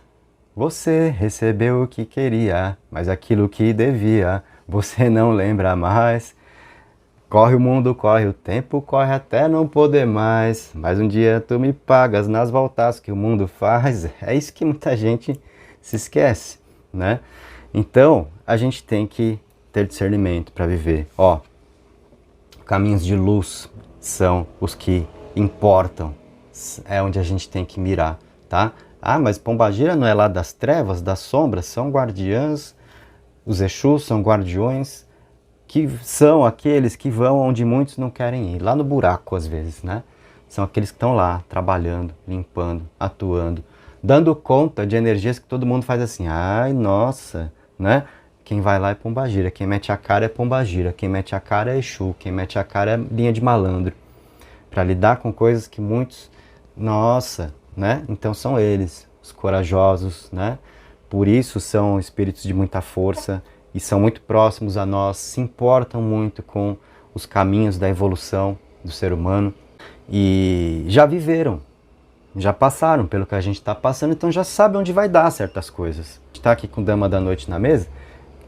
A: Você recebeu o que queria, mas aquilo que devia, você não lembra mais. Corre o mundo, corre o tempo, corre até não poder mais. Mas um dia tu me pagas nas voltas que o mundo faz. É isso que muita gente se esquece, né? Então, a gente tem que ter discernimento para viver. Caminhos de luz são os que importam. É onde a gente tem que mirar, tá? Ah, mas pombagira não é lá das trevas, das sombras? São guardiãs, os Exus são guardiões, que são aqueles que vão onde muitos não querem ir, lá no buraco às vezes, né? São aqueles que estão lá, trabalhando, limpando, atuando, dando conta de energias que todo mundo faz assim, ai, nossa, né? Quem vai lá é pombagira, quem mete a cara é pombagira, quem mete a cara é Exu, quem mete a cara é linha de malandro. Para lidar com coisas que muitos, nossa, né? Então são eles, os corajosos, né? Por isso são espíritos de muita força e são muito próximos a nós, se importam muito com os caminhos da evolução do ser humano e já viveram, já passaram pelo que a gente está passando, então já sabe onde vai dar certas coisas. A gente está aqui com Dama da Noite na mesa,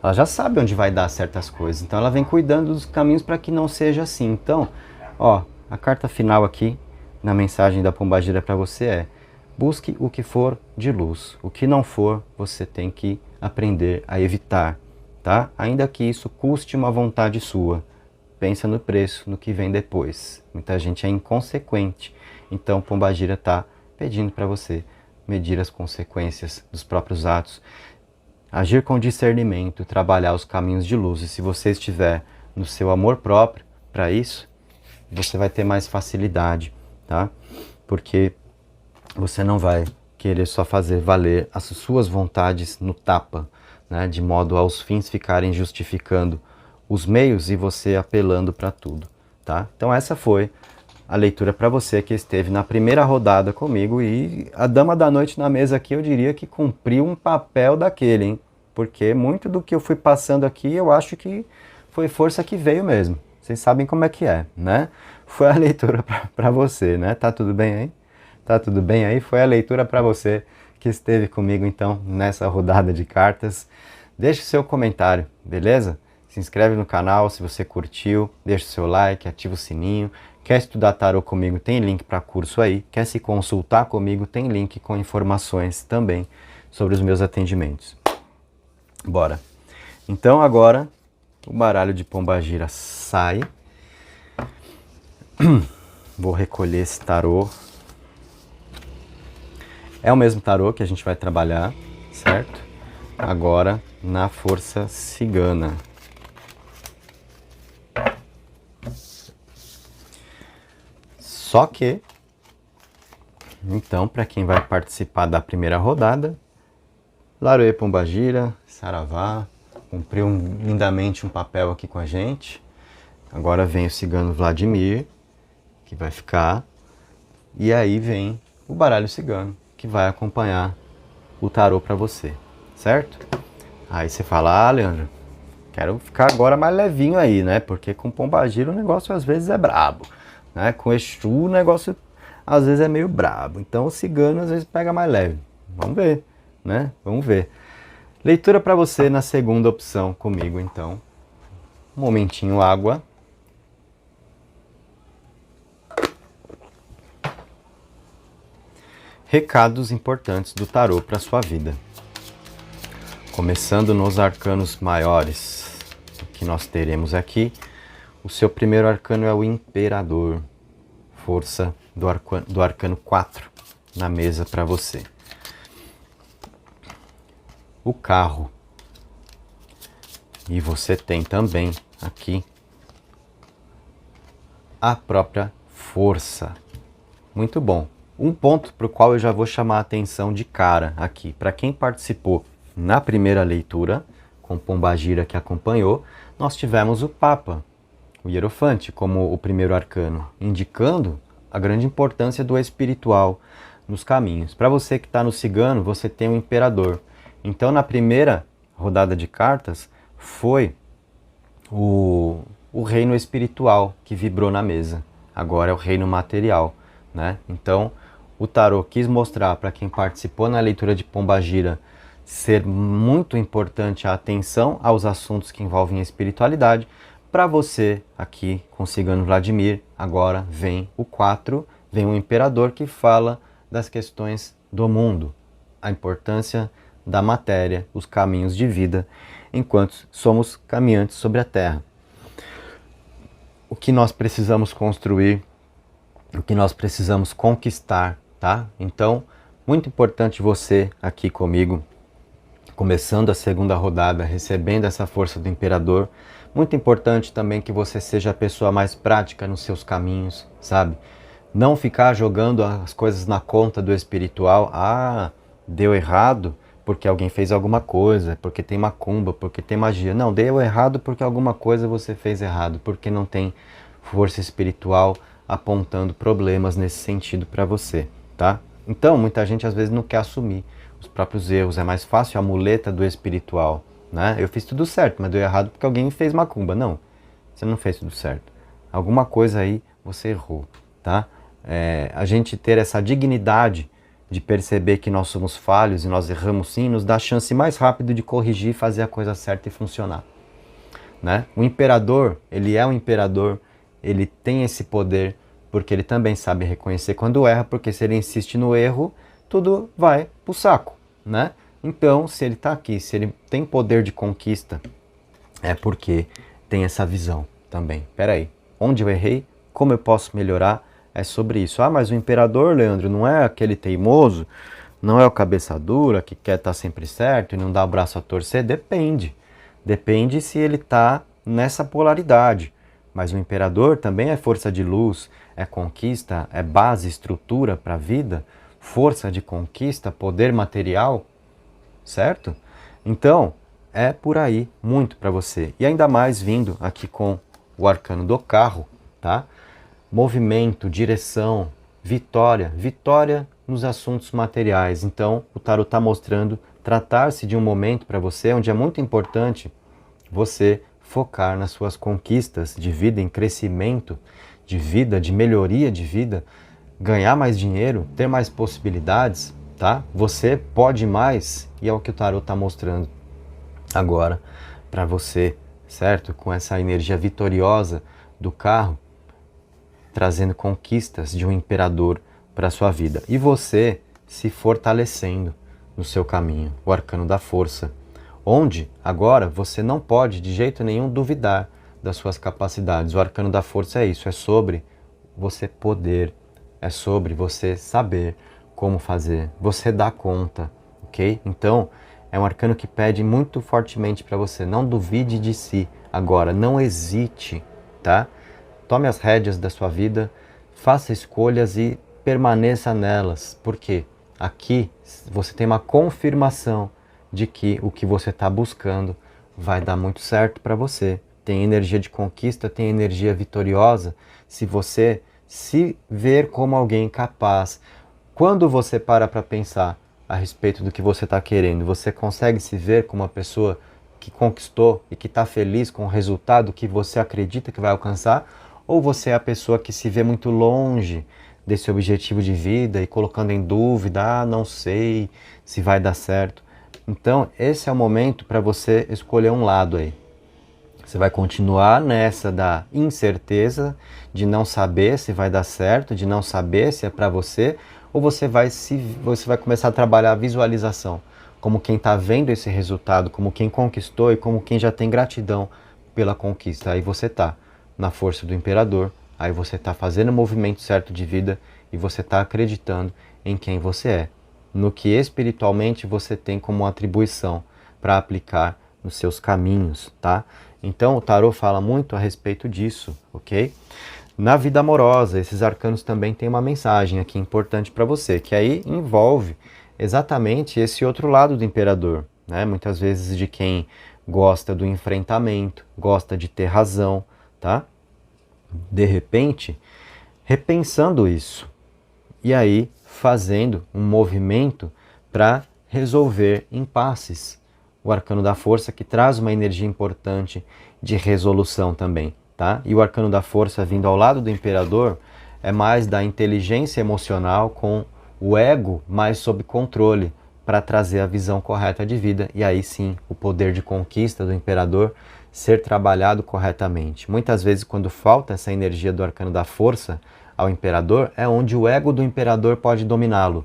A: ela já sabe onde vai dar certas coisas, então ela vem cuidando dos caminhos para que não seja assim. Então, a carta final aqui na mensagem da pombagira para você é: busque o que for de luz, o que não for, você tem que aprender a evitar, tá? Ainda que isso custe uma vontade sua. Pensa no preço, no que vem depois. Muita gente é inconsequente, então pombagira está pedindo para você medir as consequências dos próprios atos, agir com discernimento, trabalhar os caminhos de luz. E se você estiver no seu amor próprio para isso, você vai ter mais facilidade, tá? Porque você não vai querer só fazer valer as suas vontades no tapa, né? De modo aos fins ficarem justificando os meios e você apelando para tudo, tá? Então essa foi a leitura para você que esteve na primeira rodada comigo, e a Dama da Noite na mesa aqui eu diria que cumpriu um papel daquele, hein? Porque muito do que eu fui passando aqui eu acho que foi força que veio mesmo. Vocês sabem como é que é, né? Foi a leitura para você, né? Tá tudo bem aí? Tá tudo bem aí? Foi a leitura para você que esteve comigo então nessa rodada de cartas. Deixe seu comentário, beleza? Se inscreve no canal se você curtiu, deixa o seu like, ativa o sininho, Quer estudar tarô comigo? Tem link para curso aí. Quer se consultar comigo? Tem link com informações também sobre os meus atendimentos. Bora. Então agora o baralho de Pombagira sai. Vou recolher esse tarô. É o mesmo tarô que a gente vai trabalhar, certo? Agora na força cigana. Só que, então, para quem vai participar da primeira rodada, Laroê Pombagira, Saravá, cumpriu lindamente um papel aqui com a gente. Agora vem o cigano Vladimir, que vai ficar. E aí vem o baralho cigano, que vai acompanhar o tarô para você, certo? Aí você fala, ah, Leandro, quero ficar agora mais levinho aí, né? Porque com Pombagira o negócio às vezes é brabo, né? Com Exu o negócio às vezes é meio brabo. Então o cigano às vezes pega mais leve. Vamos ver, né? Vamos ver. Leitura para você na segunda opção comigo, então. Um momentinho água. Recados importantes do tarô para sua vida. Começando nos arcanos maiores que nós teremos aqui, o seu primeiro arcano é o Imperador, força do arcano 4 na mesa para você. O carro, e você tem também aqui a própria força. Muito bom. Um ponto para o qual eu já vou chamar a atenção de cara aqui, para quem participou na primeira leitura, com Pombagira que acompanhou, nós tivemos o Papa, o Hierofante, como o primeiro arcano, indicando a grande importância do espiritual nos caminhos. Para você que está no cigano, você tem o Imperador. Então, na primeira rodada de cartas, foi o reino espiritual que vibrou na mesa. Agora é o reino material, né? Então, o tarô quis mostrar para quem participou na leitura de Pombagira ser muito importante a atenção aos assuntos que envolvem a espiritualidade. Para você, aqui com o cigano Vladimir, agora vem o 4, vem o Imperador que fala das questões do mundo, a importância da matéria, os caminhos de vida, enquanto somos caminhantes sobre a Terra. O que nós precisamos construir, o que nós precisamos conquistar, tá? Então, muito importante você aqui comigo, começando a segunda rodada, recebendo essa força do Imperador. Muito importante também que você seja a pessoa mais prática nos seus caminhos, sabe? Não ficar jogando as coisas na conta do espiritual. Ah, deu errado porque alguém fez alguma coisa, porque tem macumba, porque tem magia. Não, deu errado porque alguma coisa você fez errado, porque não tem força espiritual apontando problemas nesse sentido para você, tá? Então, muita gente às vezes não quer assumir os próprios erros. É mais fácil a muleta do espiritual, né? Eu fiz tudo certo, mas deu errado porque alguém fez macumba. Não, você não fez tudo certo. Alguma coisa aí você errou, tá? A gente ter essa dignidade de perceber que nós somos falhos e nós erramos sim, nos dá a chance mais rápido de corrigir, fazer a coisa certa e funcionar, né? O imperador, ele é um imperador, ele tem esse poder porque ele também sabe reconhecer quando erra, porque se ele insiste no erro, tudo vai pro saco, né? Então, se ele está aqui, se ele tem poder de conquista, é porque tem essa visão também. Peraí, onde eu errei? Como eu posso melhorar? É sobre isso. Ah, mas o imperador, Leandro, não é aquele teimoso? Não é o cabeça dura que quer estar sempre certo e não dá o braço a torcer? Depende. Depende se ele está nessa polaridade. Mas o imperador também é força de luz, é conquista, é base, estrutura para a vida, força de conquista, poder material, certo? Então, é por aí muito para você. E ainda mais vindo aqui com o arcano do carro, tá? Movimento, direção, vitória, vitória nos assuntos materiais. Então, o tarot está mostrando tratar-se de um momento para você onde é muito importante você focar nas suas conquistas de vida, em crescimento de vida, de melhoria de vida, ganhar mais dinheiro, ter mais possibilidades, tá? Você pode mais e é o que o tarot está mostrando agora para você, certo? Com essa energia vitoriosa do carro. trazendo conquistas de um imperador para a sua vida. E você se fortalecendo no seu caminho, o arcano da força, onde agora você não pode de jeito nenhum duvidar das suas capacidades. O arcano da força é isso, é sobre você poder, é sobre você saber como fazer, você dá conta, ok? Então, é um arcano que pede muito fortemente para você, não duvide de si agora, não hesite, tá? Tome as rédeas da sua vida, faça escolhas e permaneça nelas, porque aqui você tem uma confirmação de que o que você está buscando vai dar muito certo para você. Tem energia de conquista, tem energia vitoriosa, se você se ver como alguém capaz. Quando você para pensar a respeito do que você está querendo, você consegue se ver como uma pessoa que conquistou e que está feliz com o resultado que você acredita que vai alcançar? Ou você é a pessoa que se vê muito longe desse objetivo de vida e colocando em dúvida, não sei se vai dar certo? Então, esse é o momento para você escolher um lado aí. Você vai continuar nessa da incerteza, de não saber se vai dar certo, de não saber se é para você, ou você vai começar a trabalhar a visualização, como quem está vendo esse resultado, como quem conquistou e como quem já tem gratidão pela conquista. Aí você está na força do imperador, aí você está fazendo o movimento certo de vida e você está acreditando em quem você é, no que espiritualmente você tem como atribuição para aplicar nos seus caminhos, tá? Então o tarô fala muito a respeito disso, ok? Na vida amorosa, esses arcanos também têm uma mensagem aqui importante para você, que aí envolve exatamente esse outro lado do imperador, né? Muitas vezes de quem gosta do enfrentamento, gosta de ter razão, tá? De repente, repensando isso, e aí fazendo um movimento para resolver impasses. O arcano da força que traz uma energia importante de resolução também, tá? E o arcano da força vindo ao lado do imperador é mais da inteligência emocional com o ego mais sob controle para trazer a visão correta de vida. E aí sim, o poder de conquista do imperador ser trabalhado corretamente. Muitas vezes quando falta essa energia do arcano da força ao imperador, é onde o ego do imperador pode dominá-lo.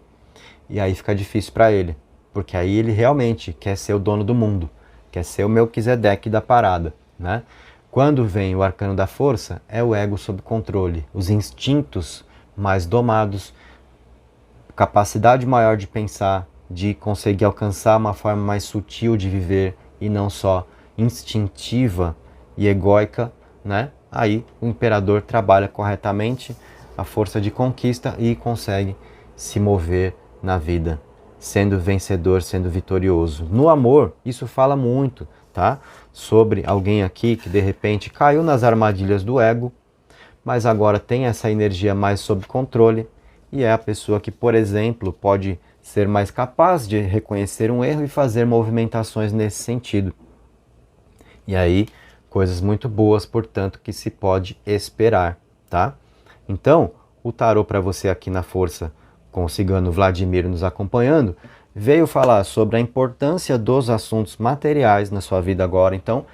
A: E aí fica difícil para ele. Porque aí ele realmente quer ser o dono do mundo, quer ser o Melquisedeque da parada, né? Quando vem o arcano da força, é o ego sob controle, os instintos mais domados, capacidade maior de pensar, de conseguir alcançar uma forma mais sutil de viver e não só instintiva e egóica, né? Aí o imperador trabalha corretamente a força de conquista e consegue se mover na vida, sendo vencedor, sendo vitorioso. No amor, isso fala muito, tá? Sobre alguém aqui que de repente caiu nas armadilhas do ego, mas agora tem essa energia mais sob controle e é a pessoa que, por exemplo, pode ser mais capaz de reconhecer um erro e fazer movimentações nesse sentido. E aí, coisas muito boas, portanto, que se pode esperar, tá? Então, o tarô para você aqui na força, com o cigano Vladimir nos acompanhando, veio falar sobre a importância dos assuntos materiais na sua vida agora. Então,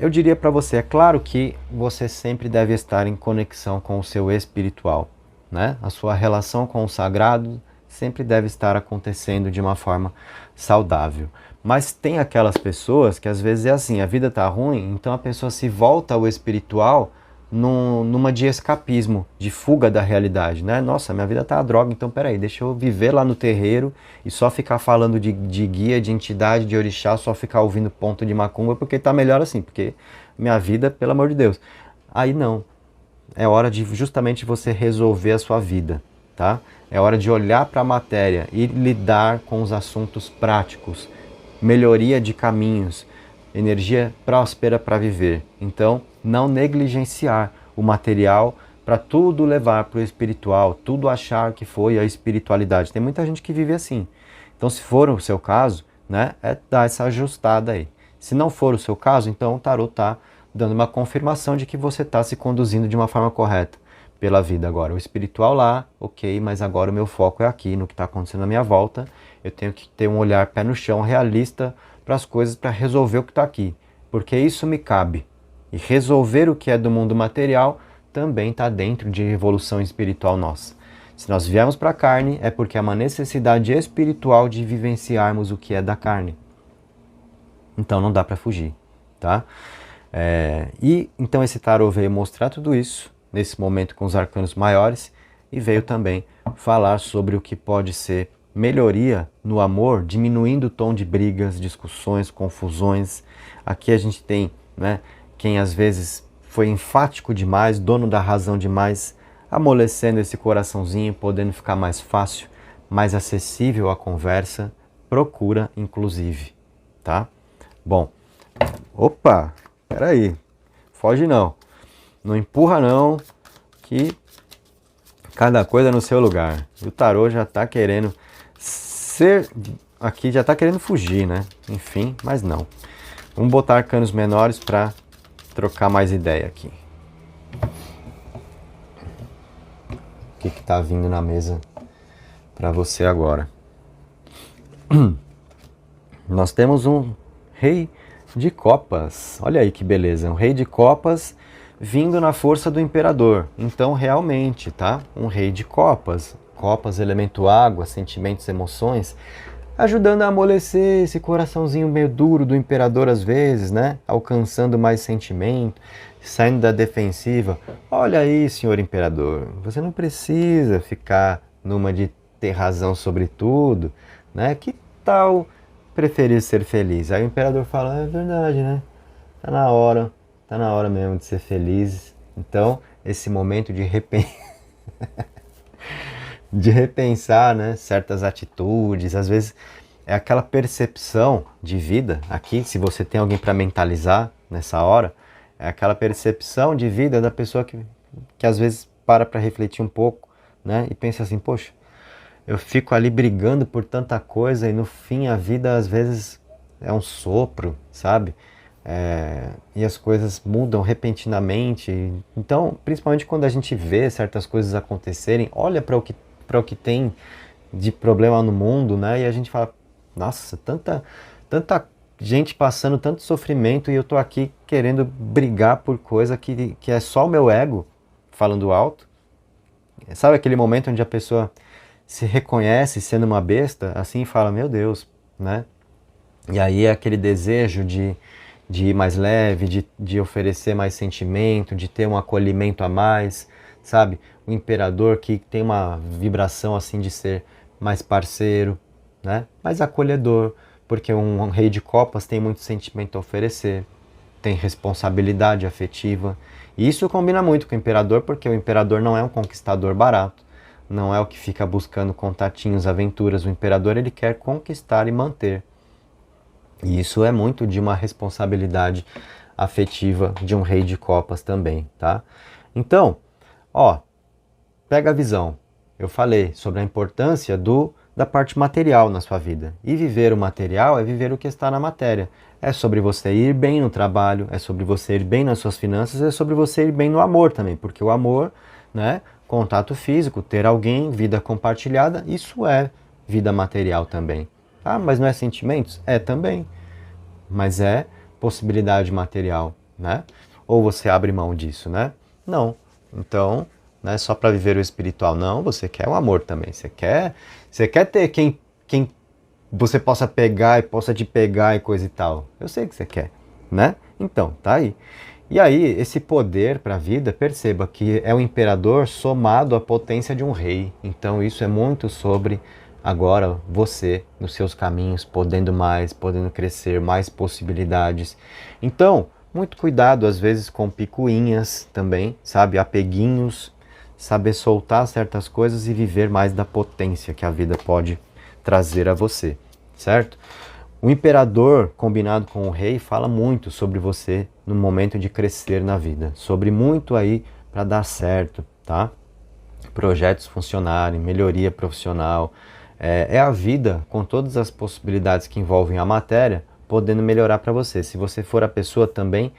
A: eu diria para você, é claro que você sempre deve estar em conexão com o seu espiritual, né? A sua relação com o sagrado sempre deve estar acontecendo de uma forma saudável. Mas tem aquelas pessoas que às vezes é assim, a vida tá ruim, então a pessoa se volta ao espiritual numa de escapismo, de fuga da realidade, né? Nossa, minha vida tá uma droga, então peraí, deixa eu viver lá no terreiro e só ficar falando de guia, de entidade, de orixá, só ficar ouvindo ponto de macumba, porque tá melhor assim, porque minha vida, pelo amor de Deus. Aí não, é hora de justamente você resolver a sua vida, tá? É hora de olhar para a matéria e lidar com os assuntos práticos, melhoria de caminhos, energia próspera para viver. Então, não negligenciar o material para tudo levar para o espiritual, tudo achar que foi a espiritualidade. Tem muita gente que vive assim. Então, se for o seu caso, né, é dar essa ajustada aí. Se não for o seu caso, então o tarô está dando uma confirmação de que você está se conduzindo de uma forma correta pela vida agora. O espiritual lá, ok, mas agora o meu foco é aqui, no que está acontecendo à minha volta. Eu tenho que ter um olhar pé no chão, realista para as coisas, para resolver o que está aqui. Porque isso me cabe. E resolver o que é do mundo material também está dentro de evolução espiritual nossa. Se nós viemos para a carne, é porque há uma necessidade espiritual de vivenciarmos o que é da carne. Então não dá para fugir, tá? E então esse tarô veio mostrar tudo isso, nesse momento com os arcanos maiores, e veio também falar sobre o que pode ser melhoria no amor, diminuindo o tom de brigas, discussões, confusões. Aqui a gente tem, né, quem às vezes foi enfático demais, dono da razão demais, amolecendo esse coraçãozinho, podendo ficar mais fácil, mais acessível a conversa, procura inclusive, tá? Bom, opa, peraí, foge não, não empurra não, que cada coisa no seu lugar. O tarô já tá querendo ser, aqui já tá querendo fugir, né? Enfim, mas não. Vamos botar arcanos menores para trocar mais ideia aqui. O que tá vindo na mesa para você agora? Nós temos um rei de copas. Olha aí que beleza, um rei de copas vindo na força do imperador. Então, realmente, tá? Um rei de copas. Copas, elemento água, sentimentos, emoções, ajudando a amolecer esse coraçãozinho meio duro do imperador às vezes, né? Alcançando mais sentimento, saindo da defensiva. Olha aí, senhor imperador, você não precisa ficar numa de ter razão sobre tudo, né? Que tal preferir ser feliz? Aí o imperador fala, é verdade, né? Tá na hora mesmo de ser feliz. Então, esse momento de de repensar, né, certas atitudes, às vezes é aquela percepção de vida, aqui, se você tem alguém para mentalizar nessa hora, é aquela percepção de vida da pessoa que às vezes para refletir um pouco, né, e pensa assim, poxa, eu fico ali brigando por tanta coisa e no fim a vida às vezes é um sopro, sabe? E as coisas mudam repentinamente. Então, principalmente quando a gente vê certas coisas acontecerem, olha para o que tem de problema no mundo, né? E a gente fala, nossa, tanta gente passando tanto sofrimento e eu tô aqui querendo brigar por coisa que é só o meu ego falando alto. Sabe aquele momento onde a pessoa se reconhece sendo uma besta, assim, e fala, meu Deus, né? E aí é aquele desejo de ir mais leve, de oferecer mais sentimento, de ter um acolhimento a mais, sabe? O imperador que tem uma vibração assim de ser mais parceiro, né? Mais acolhedor, porque um rei de copas tem muito sentimento a oferecer, tem responsabilidade afetiva. E isso combina muito com o imperador, porque o imperador não é um conquistador barato, não é o que fica buscando contatinhos, aventuras. O imperador ele quer conquistar e manter. E isso é muito de uma responsabilidade afetiva de um rei de copas também, tá? Então, ó, pega a visão. Eu falei sobre a importância da parte material na sua vida. E viver o material é viver o que está na matéria. É sobre você ir bem no trabalho, é sobre você ir bem nas suas finanças, é sobre você ir bem no amor também, porque o amor, né, contato físico, ter alguém, vida compartilhada, isso é vida material também. Ah, mas não é sentimentos? É também. Mas é possibilidade material, né? Ou você abre mão disso, né? Não. Então, não é só para viver o espiritual, não. Você quer o amor também. Você quer ter quem você possa pegar e possa te pegar e coisa e tal. Eu sei que você quer, né? Então, tá aí. E aí, esse poder para a vida, perceba que é o imperador somado à potência de um rei. Então, isso é muito sobre agora você, nos seus caminhos, podendo mais, podendo crescer, mais possibilidades. Então, muito cuidado às vezes com picuinhas também, sabe? Apeguinhos, saber soltar certas coisas e viver mais da potência que a vida pode trazer a você, certo? O imperador, combinado com o rei, fala muito sobre você no momento de crescer na vida, sobre muito aí para dar certo, tá? Projetos funcionarem, melhoria profissional, é a vida com todas as possibilidades que envolvem a matéria, podendo melhorar para você. Se você for a pessoa também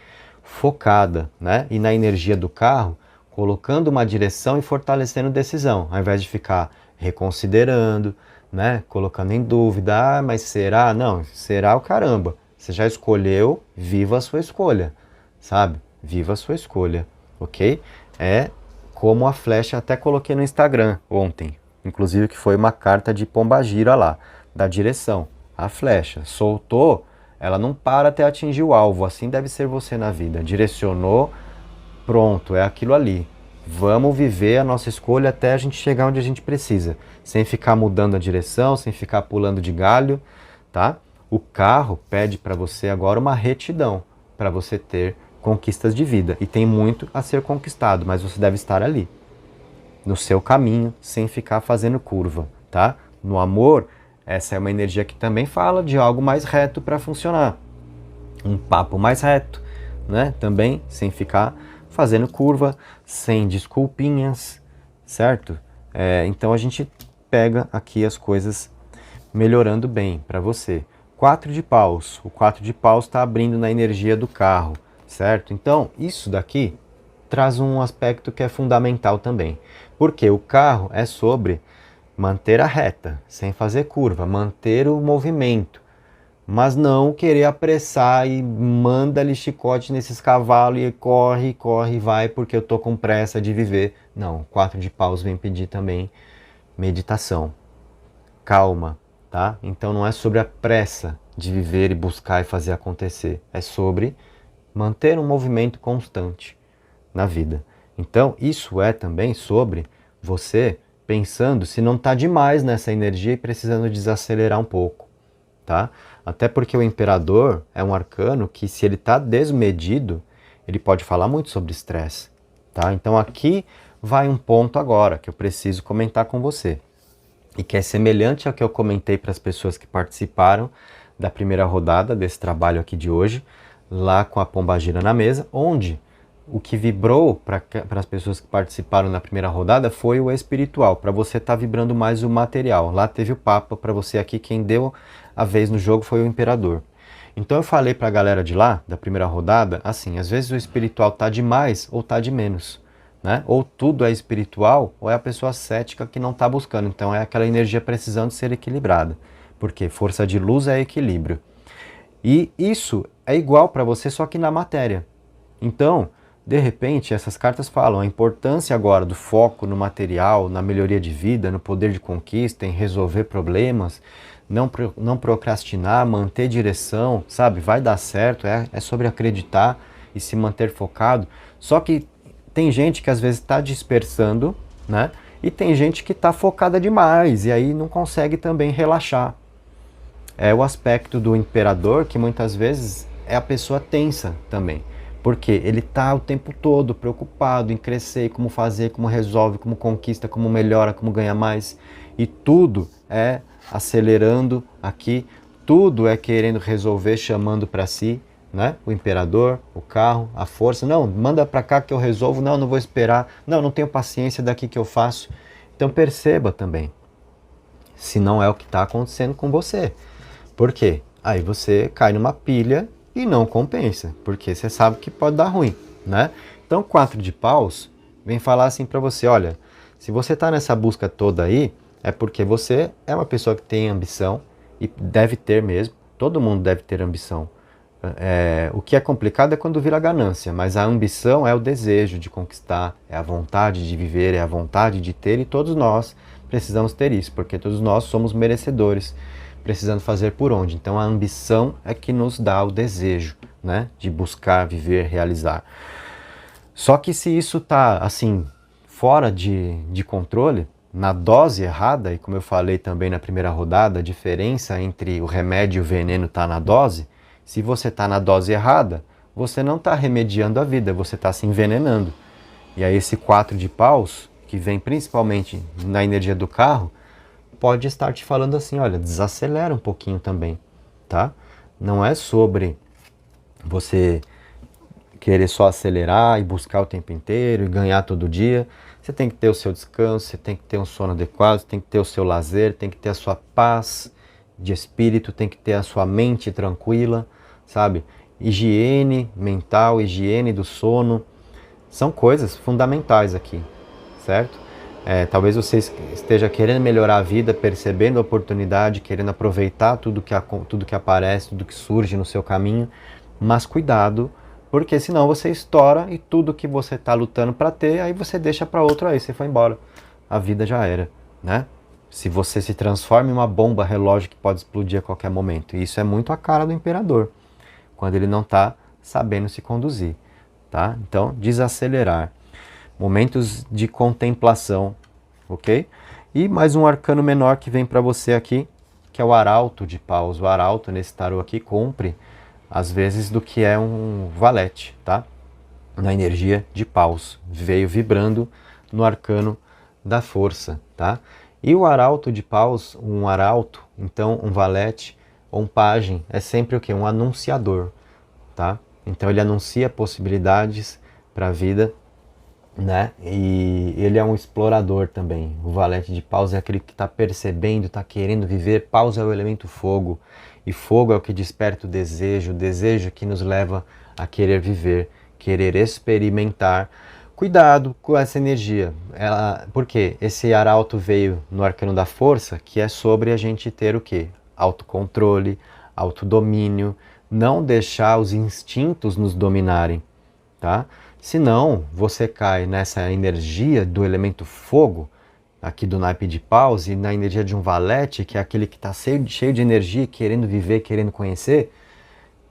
A: focada, né? E na energia do carro, colocando uma direção e fortalecendo decisão, ao invés de ficar reconsiderando, né? Colocando em dúvida, mas será? Não, será o caramba. Você já escolheu, viva a sua escolha, sabe? Viva a sua escolha, ok? É como a flecha, até coloquei no Instagram ontem, inclusive que foi uma carta de pombagira lá, da direção. A flecha soltou, ela não para até atingir o alvo, assim deve ser você na vida. Direcionou, pronto, é aquilo ali. Vamos viver a nossa escolha até a gente chegar onde a gente precisa, sem ficar mudando a direção, sem ficar pulando de galho, tá? O carro pede para você agora uma retidão, para você ter conquistas de vida. E tem muito a ser conquistado, mas você deve estar ali, no seu caminho, sem ficar fazendo curva, tá? No amor, essa é uma energia que também fala de algo mais reto para funcionar. Um papo mais reto, né? Também sem ficar fazendo curva, sem desculpinhas, certo? Então a gente pega aqui as coisas melhorando bem para você. 4 de paus. O 4 de paus está abrindo na energia do carro, certo? Então, isso daqui traz um aspecto que é fundamental também. Porque o carro é sobre manter a reta, sem fazer curva, manter o movimento, mas não querer apressar e manda-lhe chicote nesses cavalos e corre, corre, vai porque eu tô com pressa de viver. Não, 4 de paus vem pedir também meditação, calma, tá? Então não é sobre a pressa de viver e buscar e fazer acontecer, é sobre manter um movimento constante na vida. Então isso é também sobre você pensando se não está demais nessa energia e precisando desacelerar um pouco, tá? Até porque o imperador é um arcano que, se ele está desmedido, ele pode falar muito sobre estresse, tá? Então aqui vai um ponto agora que eu preciso comentar com você e que é semelhante ao que eu comentei para as pessoas que participaram da primeira rodada desse trabalho aqui de hoje, lá com a pombagira na mesa, onde o que vibrou para as pessoas que participaram na primeira rodada foi o espiritual, para você estar vibrando mais o material. Lá teve o Papa, para você aqui quem deu a vez no jogo foi o Imperador. Então eu falei para a galera de lá, da primeira rodada, assim, às vezes o espiritual tá de mais ou tá de menos, né? Ou tudo é espiritual, ou é a pessoa cética que não está buscando. Então é aquela energia precisando ser equilibrada. Porque força de luz é equilíbrio. E isso é igual para você, só que na matéria. Então, de repente, essas cartas falam a importância agora do foco no material, na melhoria de vida, no poder de conquista, em resolver problemas, não procrastinar, manter direção, sabe? Vai dar certo, é sobre acreditar e se manter focado. Só que tem gente que às vezes está dispersando, né? E tem gente que está focada demais e aí não consegue também relaxar. É o aspecto do imperador que muitas vezes é a pessoa tensa também. Porque ele está o tempo todo preocupado em crescer, como fazer, como resolve, como conquista, como melhora, como ganha mais. E tudo é acelerando aqui, tudo é querendo resolver, chamando para si, né? O imperador, o carro, a força. Não, manda para cá que eu resolvo. Não, não vou esperar. Não, não tenho paciência daqui que eu faço. Então perceba também, se não é o que está acontecendo com você. Por quê? Aí você cai numa pilha e não compensa, porque você sabe que pode dar ruim, né? Então, 4 de paus vem falar assim para você, olha, se você está nessa busca toda aí, é porque você é uma pessoa que tem ambição e deve ter mesmo, todo mundo deve ter ambição. O que é complicado é quando vira ganância, mas a ambição é o desejo de conquistar, é a vontade de viver, é a vontade de ter, e todos nós precisamos ter isso, porque todos nós somos merecedores, precisando fazer por onde. Então a ambição é que nos dá o desejo, né, de buscar, viver, realizar. Só que se isso está assim, fora de controle, na dose errada, e como eu falei também na primeira rodada, a diferença entre o remédio e o veneno está na dose. Se você está na dose errada, você não está remediando a vida, você está se envenenando. E aí esse 4 de paus, que vem principalmente na energia do carro, pode estar te falando assim, olha, desacelera um pouquinho também, tá? Não é sobre você querer só acelerar e buscar o tempo inteiro e ganhar todo dia. Você tem que ter o seu descanso, você tem que ter um sono adequado, você tem que ter o seu lazer, tem que ter a sua paz de espírito, tem que ter a sua mente tranquila, sabe? Higiene mental, higiene do sono, são coisas fundamentais aqui, certo? Talvez você esteja querendo melhorar a vida, percebendo a oportunidade, querendo aproveitar tudo que aparece, tudo que surge no seu caminho, mas cuidado, Porque senão você estoura e tudo que você está lutando para ter, aí você deixa para outro, aí você foi embora. A vida já era, né? Se você se transforma em uma bomba relógio que pode explodir a qualquer momento. E isso é muito a cara do imperador, quando ele não está sabendo se conduzir, tá? Então, desacelerar. Momentos de contemplação, ok? E mais um arcano menor que vem para você aqui, que é o Arauto de Paus. O Arauto nesse tarô aqui cumpre às vezes do que é um valete, tá? Na energia de Paus. Veio vibrando no arcano da força, tá? E o Arauto de Paus, um arauto, então um valete ou um pajem, é sempre o quê? Um anunciador, tá? Então ele anuncia possibilidades para a vida, né? E ele é um explorador também. O valete de Paus é aquele que está percebendo, está querendo viver. Paus é o elemento fogo, e fogo é o que desperta o desejo que nos leva a querer viver, querer experimentar. Cuidado com essa energia, porque esse arauto veio no arcano da força, que é sobre a gente ter o quê? Autocontrole, autodomínio, não deixar os instintos nos dominarem, tá? Senão você cai nessa energia do elemento fogo, aqui do naipe de Paus, e na energia de um valete, que é aquele que está cheio de energia, querendo viver, querendo conhecer,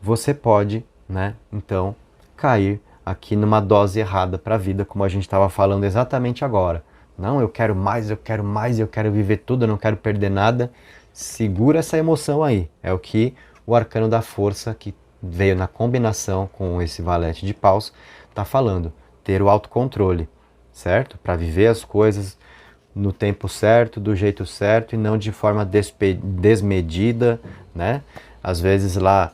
A: você pode, né, então, cair aqui numa dose errada para a vida, como a gente estava falando exatamente agora. Não, eu quero mais, eu quero mais, eu quero viver tudo, eu não quero perder nada. Segura essa emoção aí. É o que o arcano da força, que veio na combinação com esse valete de Paus, está falando. Ter o autocontrole, certo? Para viver as coisas no tempo certo, do jeito certo e não de forma desmedida, né? Às vezes lá,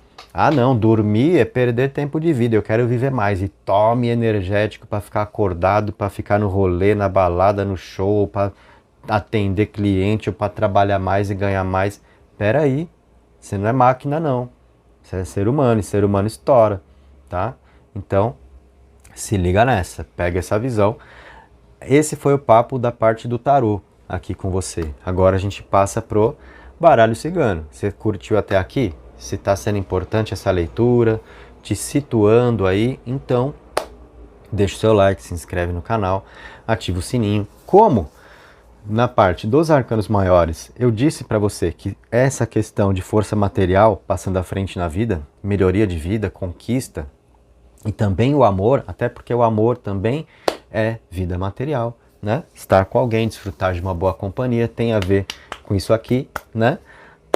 A: não, dormir é perder tempo de vida, eu quero viver mais. E tome energético para ficar acordado, para ficar no rolê, na balada, no show, para atender cliente ou para trabalhar mais e ganhar mais. Pera aí, você não é máquina não, você é ser humano e ser humano estoura, tá? Então, se liga nessa, pega essa visão. Esse foi o papo da parte do tarô aqui com você. Agora a gente passa pro baralho cigano. Você curtiu até aqui? Se está sendo importante essa leitura, te situando aí, então deixa o seu like, se inscreve no canal, ativa o sininho. Como na parte dos arcanos maiores eu disse para você que essa questão de força material passando à frente na vida, melhoria de vida, conquista, e também o amor, até porque o amor também é vida material, né? Estar com alguém, desfrutar de uma boa companhia tem a ver com isso aqui, né?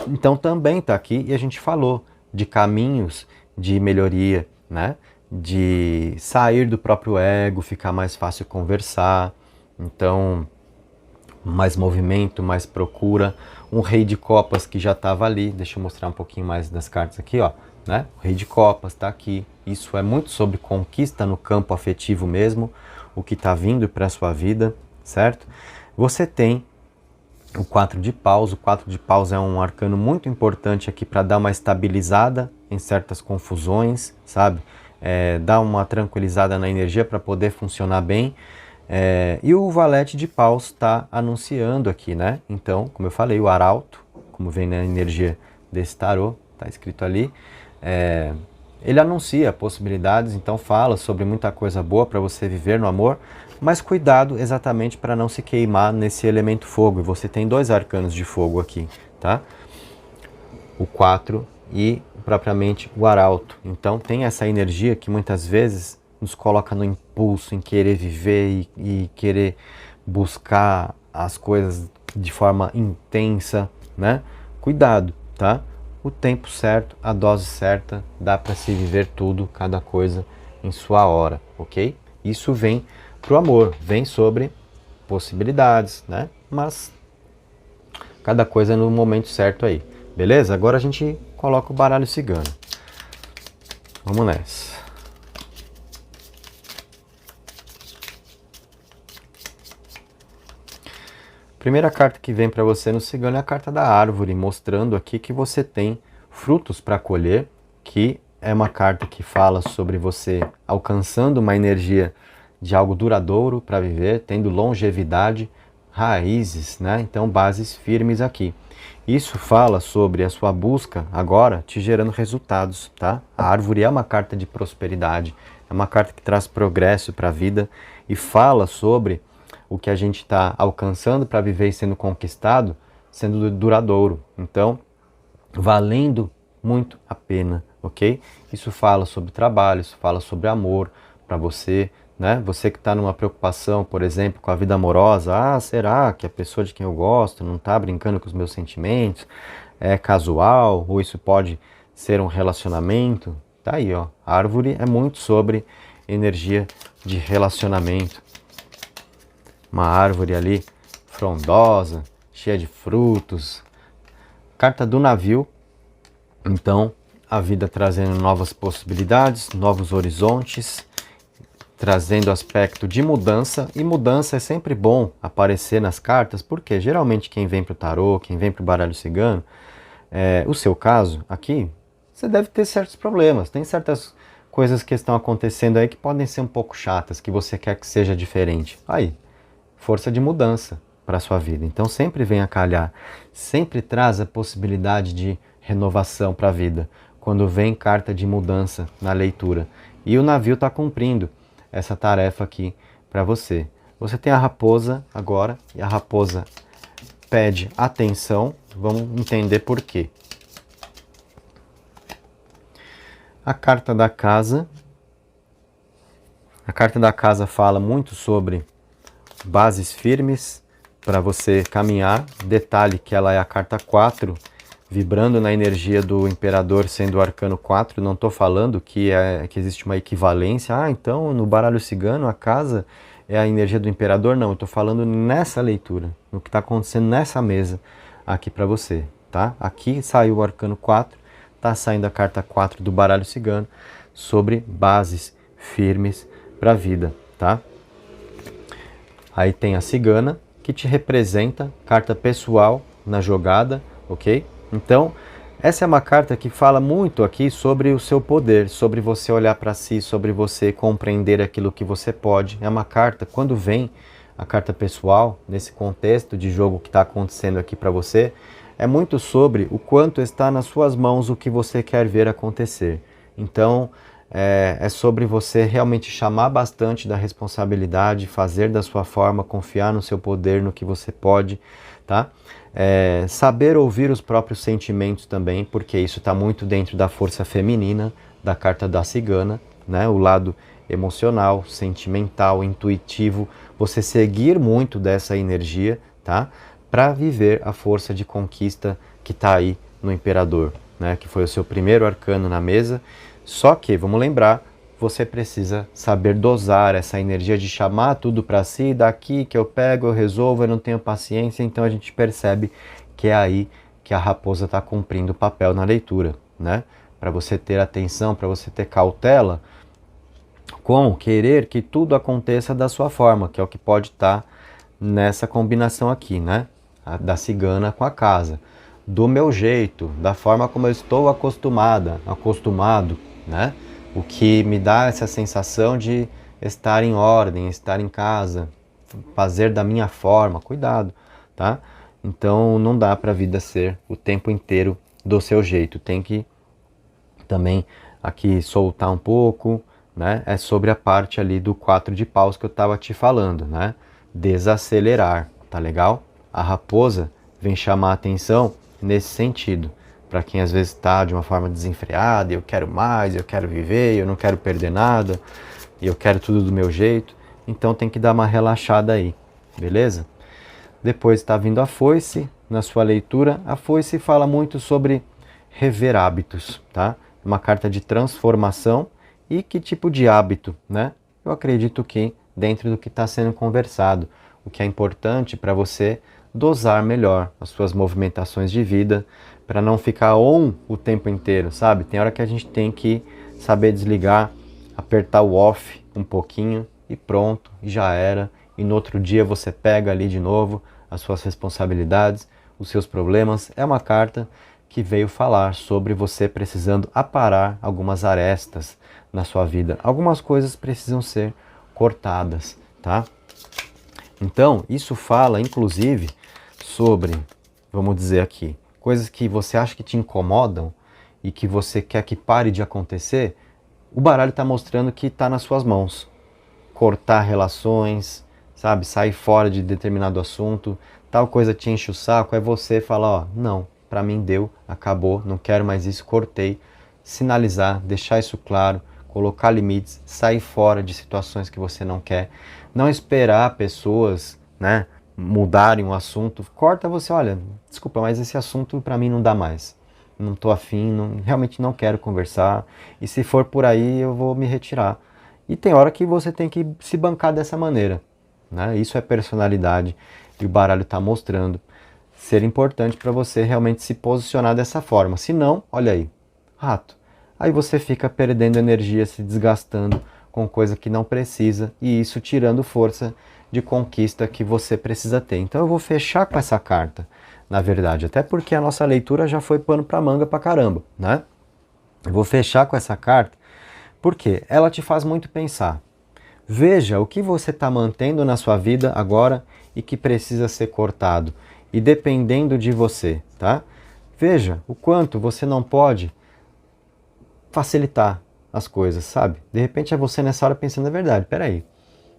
A: Então também está aqui e a gente falou de caminhos de melhoria, né? De sair do próprio ego, ficar mais fácil conversar, então mais movimento, mais procura. Um rei de copas que já estava ali, deixa eu mostrar um pouquinho mais das cartas aqui, ó, né? O rei de copas está aqui, isso é muito sobre conquista no campo afetivo mesmo, o que está vindo para a sua vida, certo? Você tem o 4 de paus. O 4 de paus é um arcano muito importante aqui para dar uma estabilizada em certas confusões, sabe? Dar uma tranquilizada na energia para poder funcionar bem. E o valete de paus está anunciando aqui, né? Então, como eu falei, o arauto, como vem na energia desse tarô, está escrito ali, ele anuncia possibilidades, então fala sobre muita coisa boa para você viver no amor, mas cuidado exatamente para não se queimar nesse elemento fogo. E você tem dois arcanos de fogo aqui, tá? O 4 e propriamente o arauto. Então tem essa energia que muitas vezes nos coloca no impulso, em querer viver e querer buscar as coisas de forma intensa, né? Cuidado, tá? O tempo certo, a dose certa, dá para se viver tudo, cada coisa em sua hora, ok? Isso vem pro amor, vem sobre possibilidades, né? Mas cada coisa no momento certo aí, beleza? Agora a gente coloca o baralho cigano. Vamos nessa. Primeira carta que vem para você no cigano é a carta da árvore, mostrando aqui que você tem frutos para colher, que é uma carta que fala sobre você alcançando uma energia de algo duradouro para viver, tendo longevidade, raízes, né? Então, bases firmes aqui. Isso fala sobre a sua busca agora te gerando resultados, tá? A árvore é uma carta de prosperidade, é uma carta que traz progresso para a vida e fala sobre o que a gente está alcançando para viver e sendo conquistado, sendo duradouro. Então, valendo muito a pena, ok? Isso fala sobre trabalho, isso fala sobre amor para você, né? Você que está numa preocupação, por exemplo, com a vida amorosa, será que a pessoa de quem eu gosto não está brincando com os meus sentimentos? É casual? Ou isso pode ser um relacionamento? Tá aí, ó. A árvore é muito sobre energia de relacionamento. Uma árvore ali frondosa, cheia de frutos. Carta do navio. Então, a vida trazendo novas possibilidades, novos horizontes, trazendo aspecto de mudança, e mudança é sempre bom aparecer nas cartas, porque geralmente quem vem para o tarô, quem vem para o baralho cigano, o seu caso aqui, você deve ter certos problemas, tem certas coisas que estão acontecendo aí que podem ser um pouco chatas, que você quer que seja diferente. Aí, força de mudança para a sua vida. Então sempre vem a calhar, sempre traz a possibilidade de renovação para a vida, quando vem carta de mudança na leitura. E o navio está cumprindo essa tarefa aqui para você. Você tem a raposa agora, e a raposa pede atenção, vamos entender por quê. A carta da casa fala muito sobre bases firmes para você caminhar. Detalhe que ela é a carta 4, vibrando na energia do imperador, sendo o arcano 4. Não estou falando que existe uma equivalência. Então no baralho cigano a casa é a energia do imperador. Não, eu estou falando nessa leitura, no que está acontecendo nessa mesa aqui para você. Tá? Aqui saiu o arcano 4, está saindo a carta 4 do baralho cigano sobre bases firmes para a vida. Tá? Aí tem a cigana, que te representa, carta pessoal na jogada, ok? Então, essa é uma carta que fala muito aqui sobre o seu poder, sobre você olhar para si, sobre você compreender aquilo que você pode. É uma carta, quando vem a carta pessoal, nesse contexto de jogo que está acontecendo aqui para você, é muito sobre o quanto está nas suas mãos o que você quer ver acontecer. Então, é sobre você realmente chamar bastante da responsabilidade, fazer da sua forma, confiar no seu poder, no que você pode, tá? Saber ouvir os próprios sentimentos também, porque isso está muito dentro da força feminina, da carta da cigana, né? O lado emocional, sentimental, intuitivo, você seguir muito dessa energia, tá? Para viver a força de conquista que está aí no imperador, né? Que foi o seu primeiro arcano na mesa. Só que, vamos lembrar, você precisa saber dosar essa energia de chamar tudo para si, daqui que eu pego, eu resolvo, eu não tenho paciência. Então a gente percebe que é aí que a raposa está cumprindo o papel na leitura, né? Para você ter atenção, para você ter cautela, com querer que tudo aconteça da sua forma, que é o que pode estar nessa combinação aqui, né? Da cigana com a casa. Do meu jeito, da forma como eu estou acostumado, né? O que me dá essa sensação de estar em ordem, estar em casa, fazer da minha forma, cuidado, tá? Então não dá para a vida ser o tempo inteiro do seu jeito, tem que também aqui soltar um pouco, né? É sobre a parte ali do 4 de paus que eu estava te falando, né? Desacelerar, tá legal? A raposa vem chamar a atenção nesse sentido, para quem às vezes está de uma forma desenfreada, eu quero mais, eu quero viver, eu não quero perder nada, eu quero tudo do meu jeito, então tem que dar uma relaxada aí, beleza? Depois está vindo a foice, na sua leitura, a foice fala muito sobre rever hábitos, tá? Uma carta de transformação. E que tipo de hábito, né? Eu acredito que dentro do que está sendo conversado, o que é importante para você dosar melhor as suas movimentações de vida, para não ficar on o tempo inteiro, sabe? Tem hora que a gente tem que saber desligar, apertar o off um pouquinho e pronto, e já era. E no outro dia você pega ali de novo as suas responsabilidades, os seus problemas. É uma carta que veio falar sobre você precisando aparar algumas arestas na sua vida. Algumas coisas precisam ser cortadas, tá? Então, isso fala, inclusive, sobre, vamos dizer aqui, coisas que você acha que te incomodam e que você quer que pare de acontecer. O baralho está mostrando que está nas suas mãos. Cortar relações, sabe? Sair fora de determinado assunto, tal coisa te enche o saco, é você falar, ó, não, pra mim deu, acabou, não quero mais isso, cortei. Sinalizar, deixar isso claro, colocar limites, sair fora de situações que você não quer. Não esperar pessoas, né, mudarem o assunto. Corta você, olha, desculpa, mas esse assunto pra mim não dá mais. Não tô afim, realmente não quero conversar. E se for por aí, eu vou me retirar. E tem hora que você tem que se bancar dessa maneira, né? Isso é personalidade e o baralho está mostrando ser importante para você realmente se posicionar dessa forma. Se não, olha aí, rato. Aí você fica perdendo energia, se desgastando com coisa que não precisa e isso tirando força de conquista que você precisa ter. Então eu vou fechar com essa carta, na verdade, até porque a nossa leitura já foi pano para manga pra caramba, né? Eu vou fechar com essa carta porque ela te faz muito pensar. Veja o que você está mantendo na sua vida agora e que precisa ser cortado. E dependendo de você, tá? Veja o quanto você não pode facilitar as coisas, sabe? De repente é você nessa hora pensando, é verdade, peraí.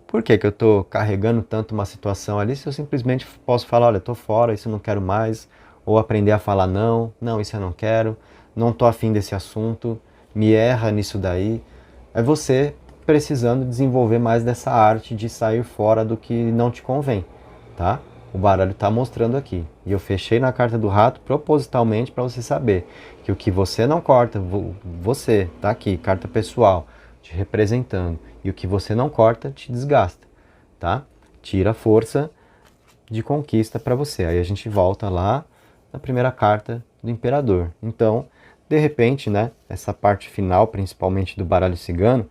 A: Por que que eu estou carregando tanto uma situação ali se eu simplesmente posso falar, olha, estou fora, isso eu não quero mais. Ou aprender a falar não, não, isso eu não quero, não estou afim desse assunto, me erra nisso daí. É você precisando desenvolver mais dessa arte de sair fora do que não te convém, tá? O baralho está mostrando aqui. E eu fechei na carta do rato propositalmente para você saber que o que você não corta, você, tá aqui, carta pessoal, te representando. E o que você não corta, te desgasta, tá? Tira a força de conquista para você. Aí a gente volta lá na primeira carta do imperador. Então, de repente, né, essa parte final, principalmente do baralho cigano,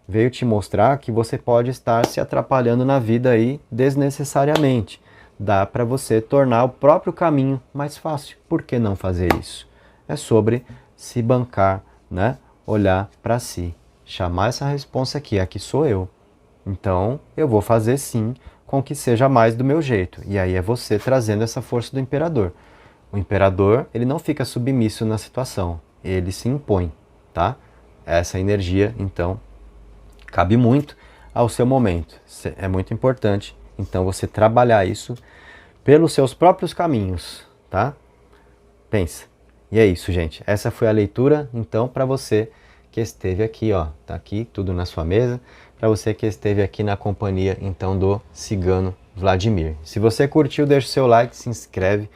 A: veio te mostrar que você pode estar se atrapalhando na vida aí desnecessariamente. Dá para você tornar o próprio caminho mais fácil. Por que não fazer isso? É sobre se bancar, né? Olhar para si, chamar essa responsa aqui sou eu. Então, eu vou fazer sim com que seja mais do meu jeito. E aí é você trazendo essa força do imperador. O imperador, ele não fica submisso na situação, ele se impõe, tá? Essa energia, então, cabe muito ao seu momento. É muito importante, então, você trabalhar isso pelos seus próprios caminhos, tá? Pensa. E é isso, gente. Essa foi a leitura, então, para você que esteve aqui, ó. Tá aqui, tudo na sua mesa. Para você que esteve aqui na companhia, então, do cigano Vladimir. Se você curtiu, deixa o seu like, se inscreve,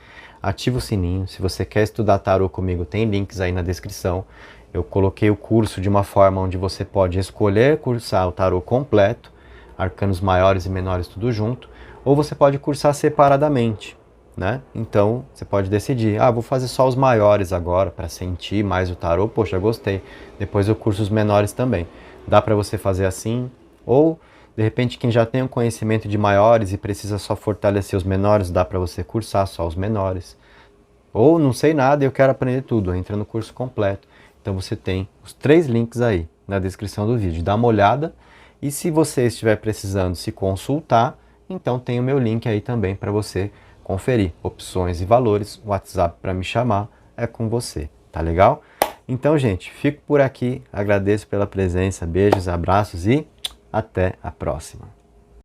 A: ativa o sininho. Se você quer estudar tarô comigo, tem links aí na descrição. Eu coloquei o curso de uma forma onde você pode escolher cursar o tarô completo, arcanos maiores e menores tudo junto, ou você pode cursar separadamente, né? Então, você pode decidir, vou fazer só os maiores agora para sentir mais o tarô, poxa, gostei. Depois eu curso os menores também. Dá para você fazer assim, ou de repente quem já tem um conhecimento de maiores e precisa só fortalecer os menores, dá para você cursar só os menores. Ou não sei nada e eu quero aprender tudo, entra no curso completo. Então você tem os 3 links aí na descrição do vídeo. Dá uma olhada e se você estiver precisando se consultar, então tem o meu link aí também para você conferir opções e valores. O WhatsApp para me chamar é com você, tá legal? Então, gente, fico por aqui. Agradeço pela presença. Beijos, abraços e até a próxima.